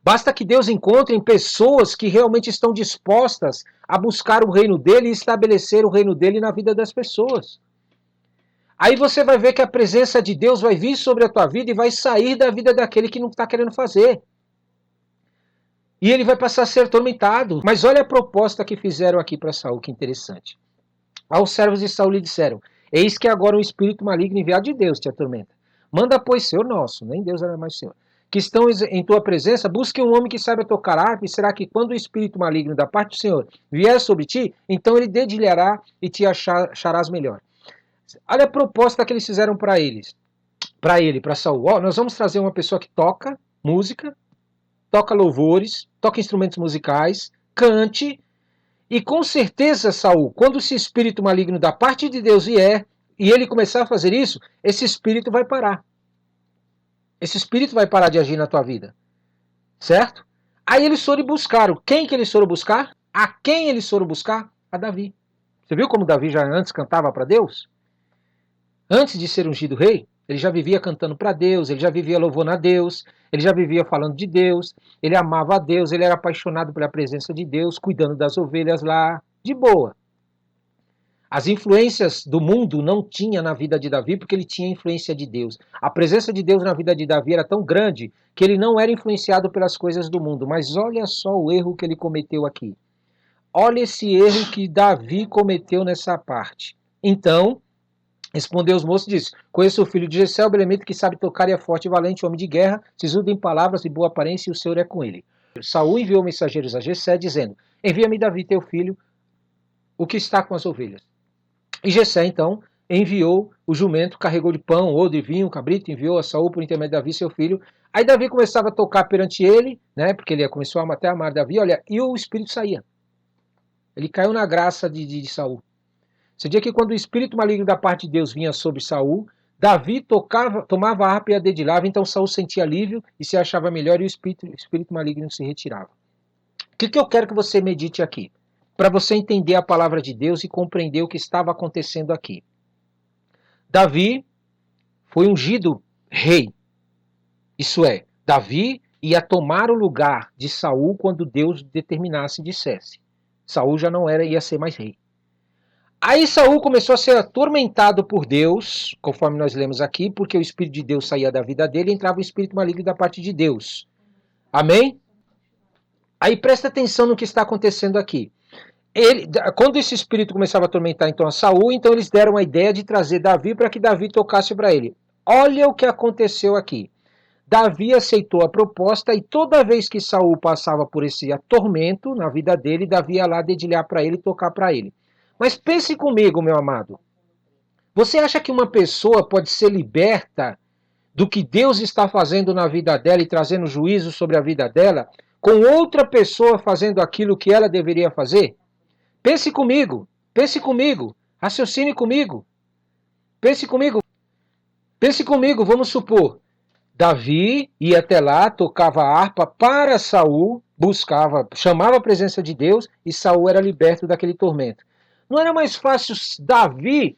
Basta que Deus encontre pessoas que realmente estão dispostas a buscar o reino dele e estabelecer o reino dele na vida das pessoas. Aí você vai ver que a presença de Deus vai vir sobre a tua vida e vai sair da vida daquele que não está querendo fazer. E ele vai passar a ser atormentado. Mas olha a proposta que fizeram aqui para Saul, que interessante. Aos servos de Saul lhe disseram: eis que agora um espírito maligno enviado de Deus te atormenta. Manda, pois, Senhor nosso, nem Deus era mais Senhor, que estão em tua presença, busque um homem que saiba tocar harpa, e será que quando o espírito maligno da parte do Senhor vier sobre ti, então ele dedilhará e te acharás melhor. Olha a proposta que eles fizeram para ele, para Saul. Nós vamos trazer uma pessoa que toca música, toca louvores, toca instrumentos musicais, cante, e com certeza, Saul, quando esse espírito maligno da parte de Deus vier, e ele começar a fazer isso, esse espírito vai parar. Esse espírito vai parar de agir na tua vida. Certo? Aí eles foram buscar. Quem que eles foram buscar? A quem eles foram buscar? A Davi. Você viu como Davi já antes cantava para Deus? Antes de ser ungido rei, ele já vivia cantando para Deus, ele já vivia louvando a Deus, ele já vivia falando de Deus, ele amava a Deus, ele era apaixonado pela presença de Deus, cuidando das ovelhas lá, de boa. As influências do mundo não tinha na vida de Davi porque ele tinha influência de Deus. A presença de Deus na vida de Davi era tão grande que ele não era influenciado pelas coisas do mundo. Mas olha só o erro que ele cometeu aqui. Olha esse erro que Davi cometeu nessa parte. Então, respondeu os moços e disse: conheço o filho de Jessé, o belemita que sabe tocar e é forte e valente, homem de guerra, sisudo em palavras e boa aparência, e o Senhor é com ele. Saul enviou mensageiros a Jessé, dizendo: envia-me Davi, teu filho, o que está com as ovelhas. E Jessé, então, enviou o jumento, carregou de pão, ou de vinho, cabrito, enviou a Saul por intermédio de Davi, seu filho. Aí Davi começava a tocar perante ele, né, porque ele começou a até amar Davi, olha, e o espírito saía. Ele caiu na graça de Saul. Você diz que quando o espírito maligno da parte de Deus vinha sobre Saul, Davi tomava a harpa e a dedilhava, então Saul sentia alívio e se achava melhor e o espírito maligno se retirava. O que eu quero que você medite aqui? Para você entender a palavra de Deus e compreender o que estava acontecendo aqui. Davi foi ungido rei. Isso é, Davi ia tomar o lugar de Saul quando Deus determinasse e dissesse. Saul já não ia ser mais rei. Aí Saul começou a ser atormentado por Deus, conforme nós lemos aqui, porque o Espírito de Deus saía da vida dele e entrava o Espírito maligno da parte de Deus. Amém? Aí presta atenção no que está acontecendo aqui. Quando esse espírito começava a atormentar então a Saul, então eles deram a ideia de trazer Davi para que Davi tocasse para ele. Olha o que aconteceu aqui. Davi aceitou a proposta e toda vez que Saul passava por esse atormento na vida dele, Davi ia lá dedilhar para ele e tocar para ele. Mas pense comigo, meu amado. Você acha que uma pessoa pode ser liberta do que Deus está fazendo na vida dela e trazendo juízo sobre a vida dela, com outra pessoa fazendo aquilo que ela deveria fazer? Pense comigo, raciocine comigo, pense comigo, pense comigo, vamos supor, Davi ia até lá, tocava a harpa para Saul, buscava, chamava a presença de Deus e Saul era liberto daquele tormento. Não era mais fácil Davi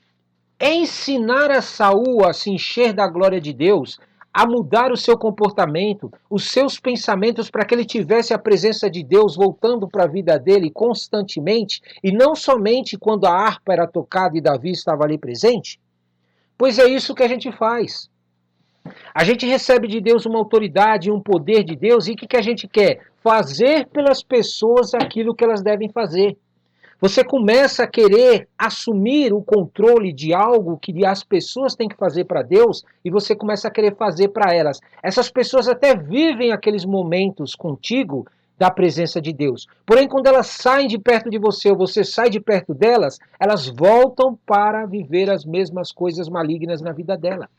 ensinar a Saul a se encher da glória de Deus, a mudar o seu comportamento, os seus pensamentos para que ele tivesse a presença de Deus voltando para a vida dele constantemente e não somente quando a harpa era tocada e Davi estava ali presente? Pois é isso que a gente faz. A gente recebe de Deus uma autoridade, um poder de Deus, e o que a gente quer? Fazer pelas pessoas aquilo que elas devem fazer. Você começa a querer assumir o controle de algo que as pessoas têm que fazer para Deus e você começa a querer fazer para elas. Essas pessoas até vivem aqueles momentos contigo da presença de Deus. Porém, quando elas saem de perto de você ou você sai de perto delas, elas voltam para viver as mesmas coisas malignas na vida dela.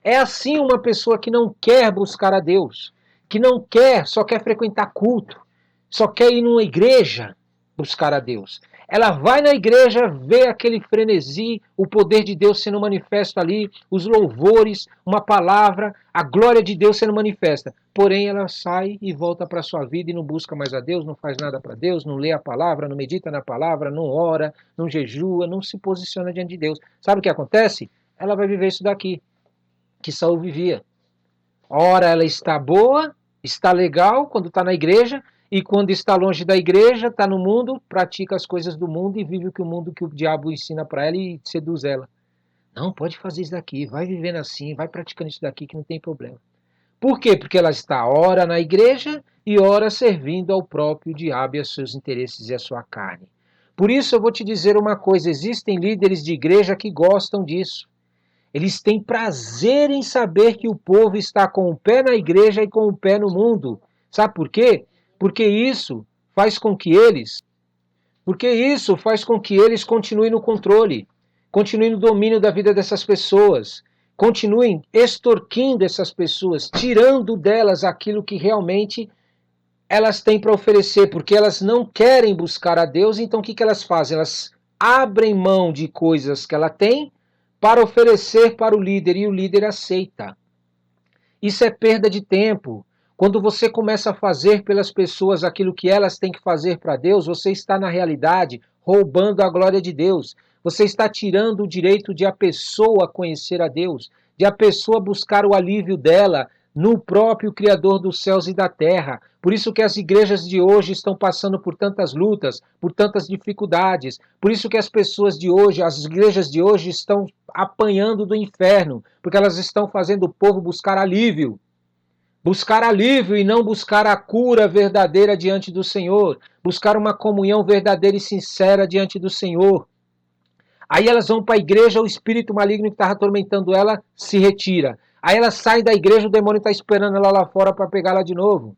É assim uma pessoa que não quer buscar a Deus, que não quer, só quer frequentar culto, só quer ir numa igreja buscar a Deus. Ela vai na igreja, vê aquele frenesi, o poder de Deus sendo manifesto ali, os louvores, uma palavra, a glória de Deus sendo manifesta. Porém, ela sai e volta para a sua vida e não busca mais a Deus, não faz nada para Deus, não lê a palavra, não medita na palavra, não ora, não jejua, não se posiciona diante de Deus. Sabe o que acontece? Ela vai viver isso daqui que Saul vivia. Ora ela está boa, está legal quando está na igreja, e quando está longe da igreja, está no mundo, pratica as coisas do mundo e vive que o diabo ensina para ela e seduz ela. Não, pode fazer isso daqui, vai vivendo assim, vai praticando isso daqui que não tem problema. Por quê? Porque ela está ora na igreja e ora servindo ao próprio diabo e aos seus interesses e à sua carne. Por isso eu vou te dizer uma coisa, existem líderes de igreja que gostam disso. Eles têm prazer em saber que o povo está com o pé na igreja e com o pé no mundo. Sabe por quê? Porque isso faz com que eles, porque isso faz com que eles continuem no controle, continuem no domínio da vida dessas pessoas, continuem extorquindo essas pessoas, tirando delas aquilo que realmente elas têm para oferecer, porque elas não querem buscar a Deus, então o que elas fazem? Elas abrem mão de coisas que ela tem para oferecer para o líder e o líder aceita. Isso é perda de tempo. Quando você começa a fazer pelas pessoas aquilo que elas têm que fazer para Deus, você está, na realidade, roubando a glória de Deus. Você está tirando o direito de a pessoa conhecer a Deus, de a pessoa buscar o alívio dela no próprio Criador dos céus e da terra. Por isso que as igrejas de hoje estão passando por tantas lutas, por tantas dificuldades. Por isso que as pessoas de hoje, as igrejas de hoje estão apanhando do inferno, porque elas estão fazendo o povo buscar alívio. Buscar alívio e não buscar a cura verdadeira diante do Senhor. Buscar uma comunhão verdadeira e sincera diante do Senhor. Aí elas vão para a igreja, o espírito maligno que estava atormentando ela se retira. Aí elas saem da igreja, o demônio está esperando ela lá fora para pegá-la de novo.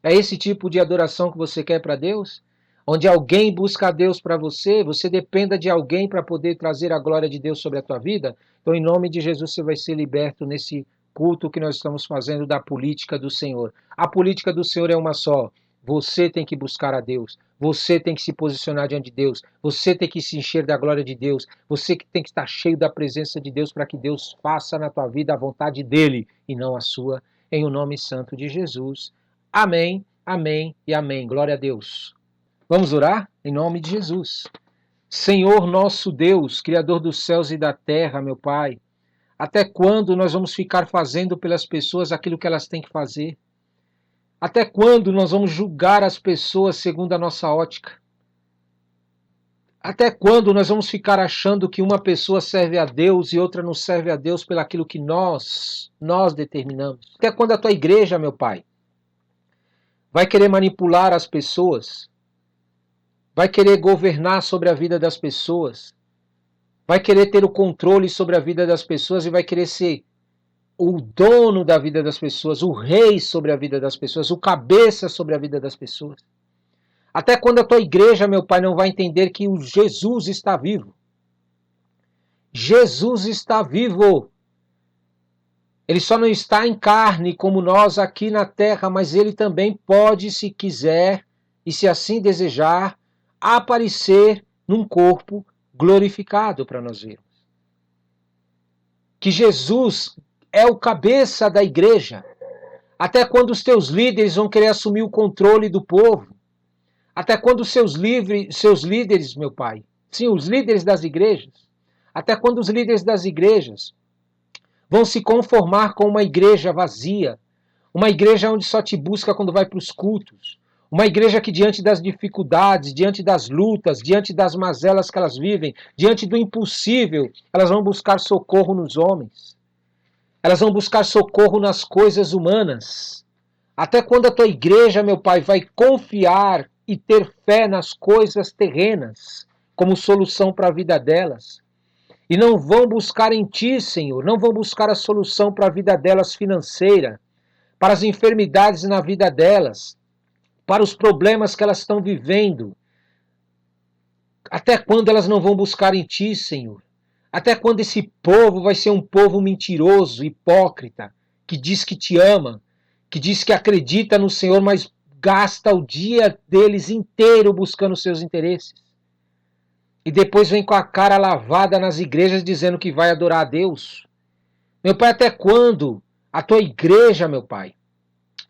É esse tipo de adoração que você quer para Deus? Onde alguém busca a Deus para você, você dependa de alguém para poder trazer a glória de Deus sobre a tua vida? Então, em nome de Jesus, você vai ser liberto nesse culto que nós estamos fazendo da política do Senhor. A política do Senhor é uma só. Você tem que buscar a Deus. Você tem que se posicionar diante de Deus. Você tem que se encher da glória de Deus. Você que tem que estar cheio da presença de Deus para que Deus faça na tua vida a vontade dele e não a sua. Em o nome santo de Jesus. Amém, amém e amém. Glória a Deus. Vamos orar? Em nome de Jesus. Senhor nosso Deus, Criador dos céus e da terra, meu Pai, até quando nós vamos ficar fazendo pelas pessoas aquilo que elas têm que fazer? Até quando nós vamos julgar as pessoas segundo a nossa ótica? Até quando nós vamos ficar achando que uma pessoa serve a Deus e outra não serve a Deus pelaquilo que nós determinamos? Até quando a tua igreja, meu Pai, vai querer manipular as pessoas? Vai querer governar sobre a vida das pessoas? Vai querer ter o controle sobre a vida das pessoas e vai querer ser o dono da vida das pessoas, o rei sobre a vida das pessoas, o cabeça sobre a vida das pessoas? Até quando a tua igreja, meu Pai, não vai entender que o Jesus está vivo. Jesus está vivo. Ele só não está em carne como nós aqui na terra, mas ele também pode, se quiser e se assim desejar, aparecer num corpo glorificado para nós vermos. Que Jesus é o cabeça da igreja. Até quando os teus líderes vão querer assumir o controle do povo? Até quando os seus líderes, meu Pai, sim, os líderes das igrejas, até quando os líderes das igrejas vão se conformar com uma igreja vazia, uma igreja onde só te busca quando vai para os cultos, uma igreja que diante das dificuldades, diante das lutas, diante das mazelas que elas vivem, diante do impossível, elas vão buscar socorro nos homens. Elas vão buscar socorro nas coisas humanas. Até quando a tua igreja, meu Pai, vai confiar e ter fé nas coisas terrenas como solução para a vida delas? E não vão buscar em ti, Senhor, não vão buscar a solução para a vida delas financeira, para as enfermidades na vida delas, para os problemas que elas estão vivendo. Até quando elas não vão buscar em ti, Senhor? Até quando esse povo vai ser um povo mentiroso, hipócrita, que diz que te ama, que diz que acredita no Senhor, mas gasta o dia deles inteiro buscando seus interesses? E depois vem com a cara lavada nas igrejas dizendo que vai adorar a Deus? Meu Pai, até quando a tua igreja, meu Pai,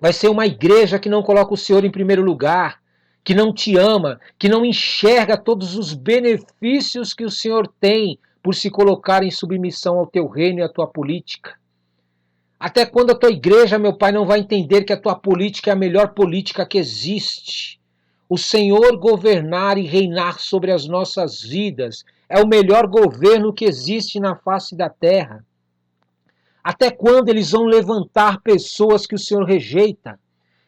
vai ser uma igreja que não coloca o Senhor em primeiro lugar, que não te ama, que não enxerga todos os benefícios que o Senhor tem por se colocar em submissão ao teu reino e à tua política? Até quando a tua igreja, meu Pai, não vai entender que a tua política é a melhor política que existe? O Senhor governar e reinar sobre as nossas vidas é o melhor governo que existe na face da terra. Até quando eles vão levantar pessoas que o Senhor rejeita,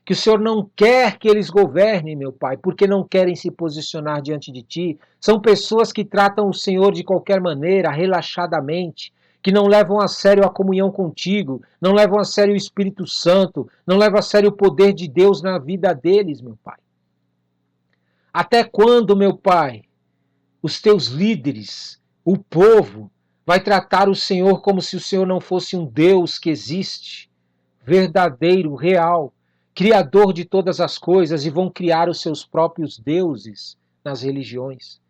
que o Senhor não quer que eles governem, meu Pai, porque não querem se posicionar diante de ti? São pessoas que tratam o Senhor de qualquer maneira, relaxadamente, que não levam a sério a comunhão contigo, não levam a sério o Espírito Santo, não levam a sério o poder de Deus na vida deles, meu Pai. Até quando, meu Pai, os teus líderes, o povo, vai tratar o Senhor como se o Senhor não fosse um Deus que existe, verdadeiro, real, criador de todas as coisas, e vão criar os seus próprios deuses nas religiões?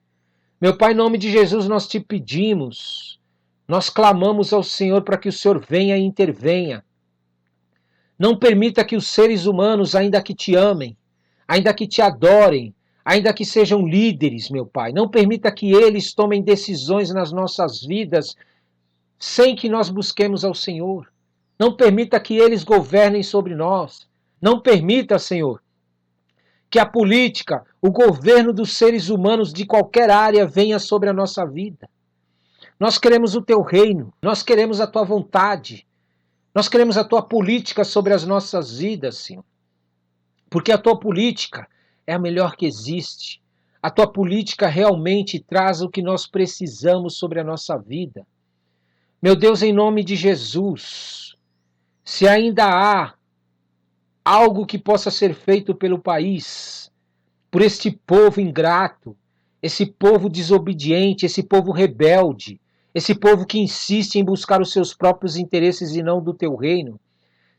Meu Pai, em nome de Jesus, nós te pedimos, nós clamamos ao Senhor para que o Senhor venha e intervenha. Não permita que os seres humanos, ainda que te amem, ainda que te adorem, ainda que sejam líderes, meu Pai, não permita que eles tomem decisões nas nossas vidas sem que nós busquemos ao Senhor. Não permita que eles governem sobre nós. Não permita, Senhor, que a política, o governo dos seres humanos de qualquer área venha sobre a nossa vida. Nós queremos o teu reino, nós queremos a tua vontade, nós queremos a tua política sobre as nossas vidas, Senhor. Porque a tua política é a melhor que existe. A tua política realmente traz o que nós precisamos sobre a nossa vida. Meu Deus, em nome de Jesus, se ainda há algo que possa ser feito pelo país, por este povo ingrato, esse povo desobediente, esse povo rebelde, esse povo que insiste em buscar os seus próprios interesses e não do teu reino,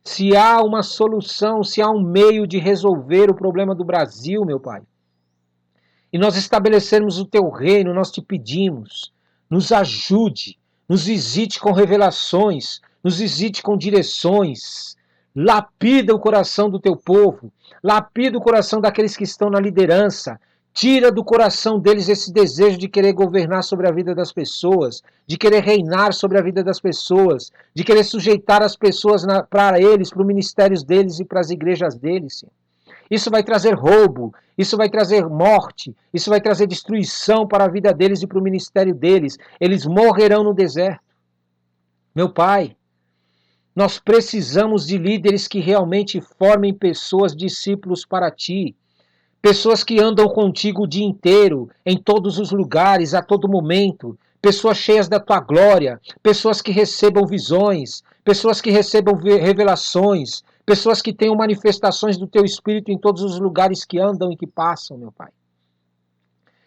se há uma solução, se há um meio de resolver o problema do Brasil, meu Pai, e nós estabelecermos o teu reino, nós te pedimos, nos ajude, nos visite com revelações, nos visite com direções, lapida o coração do teu povo, lapida o coração daqueles que estão na liderança, tira do coração deles esse desejo de querer governar sobre a vida das pessoas, de querer reinar sobre a vida das pessoas, de querer sujeitar as pessoas para eles, para os ministérios deles e para as igrejas deles, Senhor. Isso vai trazer roubo, isso vai trazer morte, isso vai trazer destruição para a vida deles e para o ministério deles. Eles morrerão no deserto. Meu Pai, nós precisamos de líderes que realmente formem pessoas, discípulos para ti. Pessoas que andam contigo o dia inteiro, em todos os lugares, a todo momento. Pessoas cheias da tua glória, pessoas que recebam visões, pessoas que recebam revelações, pessoas que tenham manifestações do teu Espírito em todos os lugares que andam e que passam, meu Pai.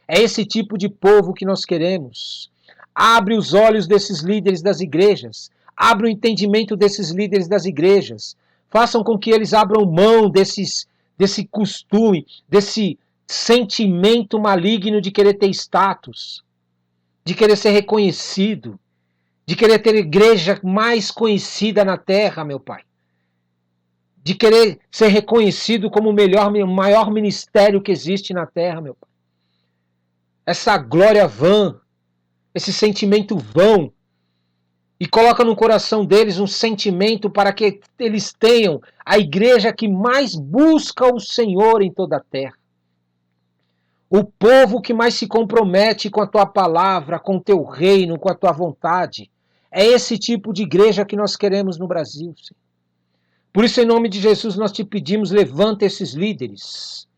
É esse tipo de povo que nós queremos. Abre os olhos desses líderes das igrejas. Abre o entendimento desses líderes das igrejas. Façam com que eles abram mão desse costume, desse sentimento maligno de querer ter status, de querer ser reconhecido, de querer ter a igreja mais conhecida na terra, meu Pai. De querer ser reconhecido como o maior ministério que existe na terra, meu Pai. Essa glória vã, esse sentimento vão, e coloca no coração deles um sentimento para que eles tenham a igreja que mais busca o Senhor em toda a terra. O povo que mais se compromete com a tua palavra, com o teu reino, com a tua vontade. É esse tipo de igreja que nós queremos no Brasil, Senhor. Por isso, em nome de Jesus, nós te pedimos, levanta esses líderes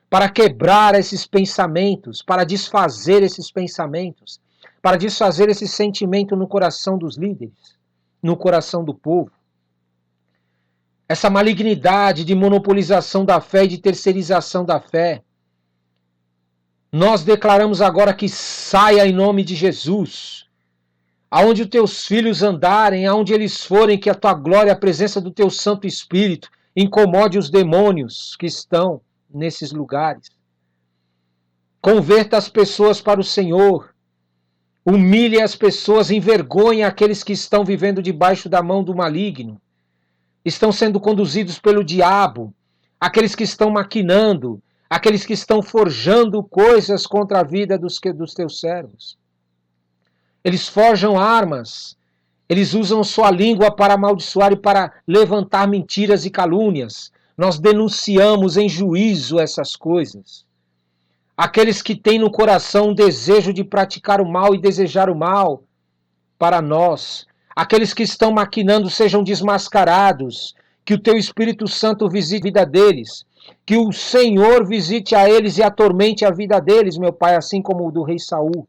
para quebrar esses pensamentos, para desfazer esses pensamentos, para desfazer esse sentimento no coração dos líderes, no coração do povo. Essa malignidade de monopolização da fé e de terceirização da fé. Nós declaramos agora que saia em nome de Jesus. Aonde os teus filhos andarem, aonde eles forem, que a tua glória, a presença do teu Santo Espírito incomode os demônios que estão nesses lugares. Converta as pessoas para o Senhor. Humilhe as pessoas, envergonhe aqueles que estão vivendo debaixo da mão do maligno. Estão sendo conduzidos pelo diabo. Aqueles que estão maquinando, aqueles que estão forjando coisas contra a vida dos teus servos. Eles forjam armas, eles usam sua língua para amaldiçoar e para levantar mentiras e calúnias. Nós denunciamos em juízo essas coisas. Aqueles que têm no coração o desejo de praticar o mal e desejar o mal para nós. Aqueles que estão maquinando sejam desmascarados. Que o teu Espírito Santo visite a vida deles. Que o Senhor visite a eles e atormente a vida deles, meu Pai, assim como o do rei Saul.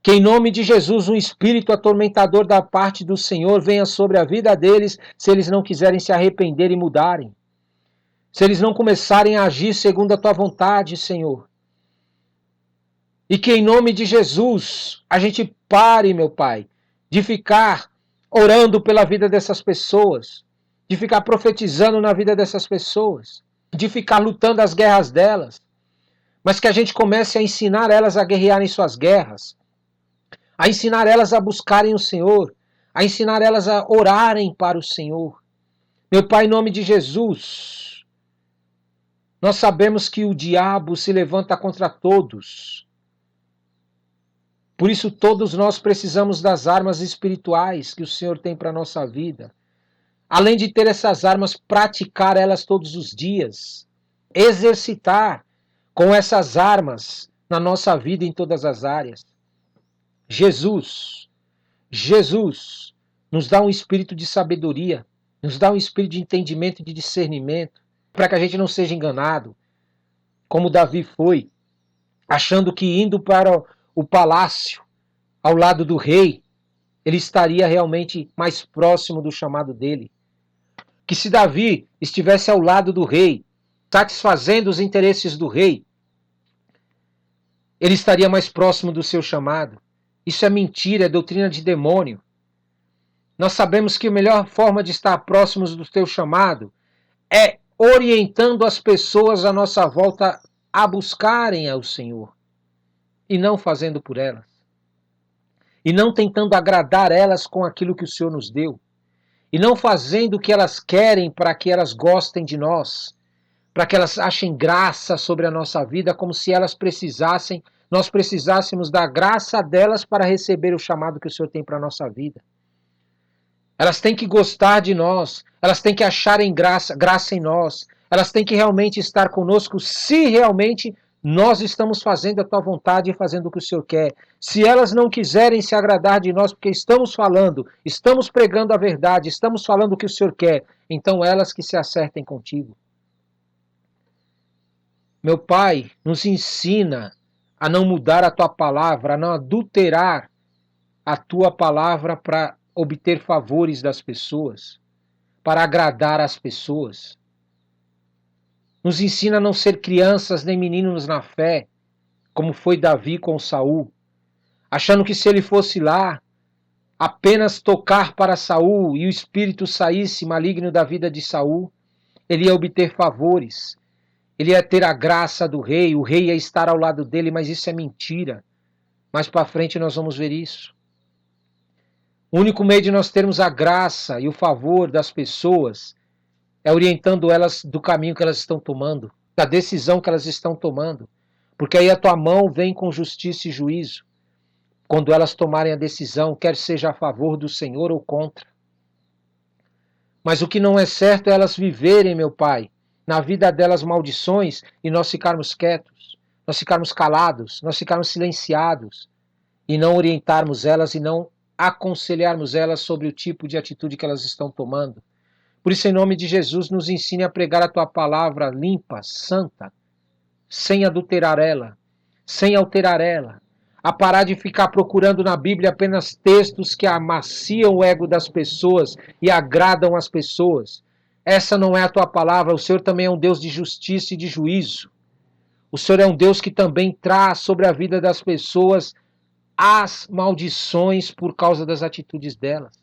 Que em nome de Jesus um espírito atormentador da parte do Senhor venha sobre a vida deles, se eles não quiserem se arrepender e mudarem. Se eles não começarem a agir segundo a tua vontade, Senhor. E que em nome de Jesus a gente pare, meu Pai, de ficar orando pela vida dessas pessoas, de ficar profetizando na vida dessas pessoas, de ficar lutando as guerras delas, mas que a gente comece a ensinar elas a guerrearem suas guerras, a ensinar elas a buscarem o Senhor, a ensinar elas a orarem para o Senhor. Meu Pai, em nome de Jesus, nós sabemos que o diabo se levanta contra todos. Por isso todos nós precisamos das armas espirituais que o Senhor tem para a nossa vida. Além de ter essas armas, praticar elas todos os dias. Exercitar com essas armas na nossa vida em todas as áreas. Jesus nos dá um espírito de sabedoria, nos dá um espírito de entendimento e de discernimento, para que a gente não seja enganado, como Davi foi, achando que indo para o palácio, ao lado do rei, ele estaria realmente mais próximo do chamado dele. Que se Davi estivesse ao lado do rei, satisfazendo os interesses do rei, ele estaria mais próximo do seu chamado. Isso é mentira, é doutrina de demônio. Nós sabemos que a melhor forma de estar próximos do teu chamado é orientando as pessoas à nossa volta a buscarem ao Senhor e não fazendo por elas. E não tentando agradar elas com aquilo que o Senhor nos deu. E não fazendo o que elas querem para que elas gostem de nós, para que elas achem graça sobre a nossa vida, como se nós precisássemos da graça delas para receber o chamado que o Senhor tem para a nossa vida. Elas têm que gostar de nós, elas têm que acharem graça em nós, elas têm que realmente estar conosco se realmente nós estamos fazendo a tua vontade e fazendo o que o Senhor quer. Se elas não quiserem se agradar de nós porque estamos falando, estamos pregando a verdade, estamos falando o que o Senhor quer, então elas que se acertem contigo. Meu Pai, nos ensina a não mudar a tua palavra, a não adulterar a tua palavra para obter favores das pessoas, para agradar as pessoas. Nos ensina a não ser crianças nem meninos na fé, como foi Davi com Saul, achando que se ele fosse lá, apenas tocar para Saul e o espírito saísse maligno da vida de Saul, ele ia obter favores, ele ia ter a graça do rei, o rei ia estar ao lado dele, mas isso é mentira. Mais para frente nós vamos ver isso. O único meio de nós termos a graça e o favor das pessoas é orientando elas do caminho que elas estão tomando, da decisão que elas estão tomando. Porque aí a tua mão vem com justiça e juízo, quando elas tomarem a decisão, quer seja a favor do Senhor ou contra. Mas o que não é certo é elas viverem, meu Pai, na vida delas maldições e nós ficarmos quietos, nós ficarmos calados, nós ficarmos silenciados e não orientarmos elas e não aconselharmos elas sobre o tipo de atitude que elas estão tomando. Por isso, em nome de Jesus, nos ensine a pregar a tua palavra limpa, santa, sem adulterar ela, sem alterar ela, a parar de ficar procurando na Bíblia apenas textos que amaciam o ego das pessoas e agradam as pessoas. Essa não é a tua palavra. O Senhor também é um Deus de justiça e de juízo. O Senhor é um Deus que também traz sobre a vida das pessoas as maldições por causa das atitudes delas.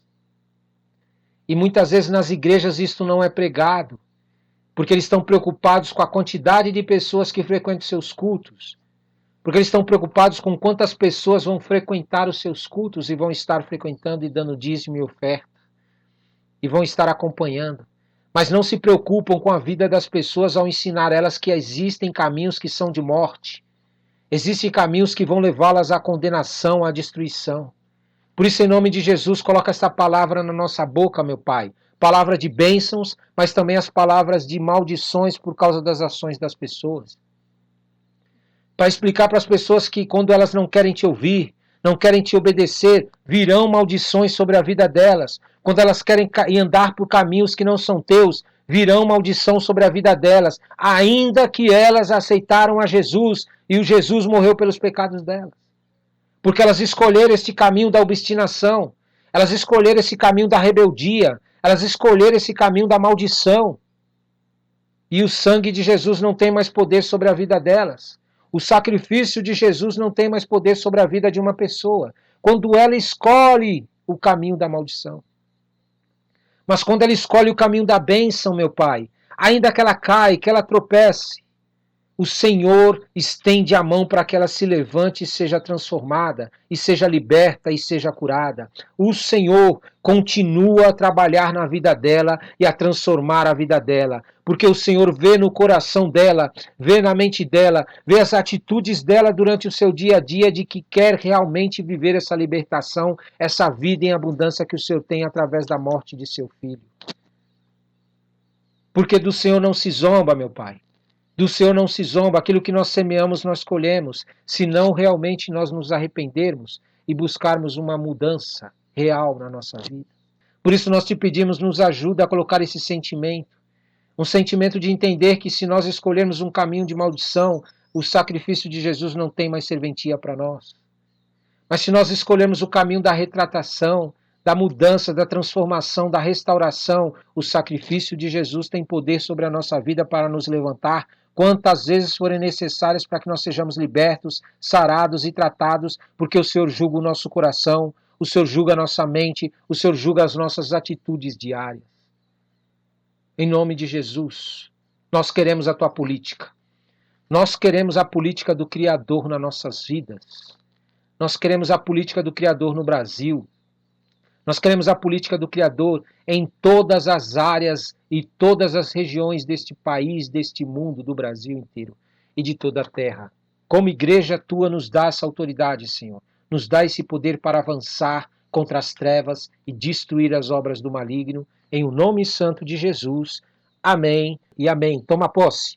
E muitas vezes nas igrejas isto não é pregado, porque eles estão preocupados com a quantidade de pessoas que frequentam seus cultos, porque eles estão preocupados com quantas pessoas vão frequentar os seus cultos e vão estar frequentando e dando dízimo e oferta, e vão estar acompanhando. Mas não se preocupam com a vida das pessoas ao ensinar elas que existem caminhos que são de morte, existem caminhos que vão levá-las à condenação, à destruição. Por isso, em nome de Jesus, coloca essa palavra na nossa boca, meu Pai. Palavra de bênçãos, mas também as palavras de maldições por causa das ações das pessoas. Para explicar para as pessoas que quando elas não querem te ouvir, não querem te obedecer, virão maldições sobre a vida delas. Quando elas querem andar por caminhos que não são teus, virão maldição sobre a vida delas, ainda que elas aceitaram a Jesus e o Jesus morreu pelos pecados delas. Porque elas escolheram este caminho da obstinação, elas escolheram esse caminho da rebeldia, elas escolheram esse caminho da maldição. E o sangue de Jesus não tem mais poder sobre a vida delas. O sacrifício de Jesus não tem mais poder sobre a vida de uma pessoa, quando ela escolhe o caminho da maldição. Mas quando ela escolhe o caminho da bênção, meu Pai, ainda que ela caia, que ela tropece, o Senhor estende a mão para que ela se levante e seja transformada, e seja liberta e seja curada. O Senhor continua a trabalhar na vida dela e a transformar a vida dela, porque o Senhor vê no coração dela, vê na mente dela, vê as atitudes dela durante o seu dia a dia de que quer realmente viver essa libertação, essa vida em abundância que o Senhor tem através da morte de seu filho. Porque do Senhor não se zomba, meu Pai. Do Senhor não se zomba, aquilo que nós semeamos nós colhemos, se não realmente nós nos arrependermos e buscarmos uma mudança real na nossa vida. Por isso nós te pedimos, nos ajuda a colocar esse sentimento, um sentimento de entender que se nós escolhermos um caminho de maldição, o sacrifício de Jesus não tem mais serventia para nós. Mas se nós escolhermos o caminho da retratação, da mudança, da transformação, da restauração, o sacrifício de Jesus tem poder sobre a nossa vida para nos levantar quantas vezes forem necessárias para que nós sejamos libertos, sarados e tratados, porque o Senhor julga o nosso coração, o Senhor julga a nossa mente, o Senhor julga as nossas atitudes diárias. Em nome de Jesus, nós queremos a tua política. Nós queremos a política do Criador nas nossas vidas. Nós queremos a política do Criador no Brasil. Nós queremos a política do Criador em todas as áreas e todas as regiões deste país, deste mundo, do Brasil inteiro e de toda a terra. Como igreja tua, nos dá essa autoridade, Senhor. Nos dá esse poder para avançar contra as trevas e destruir as obras do maligno. Em o nome santo de Jesus. Amém e amém. Toma posse.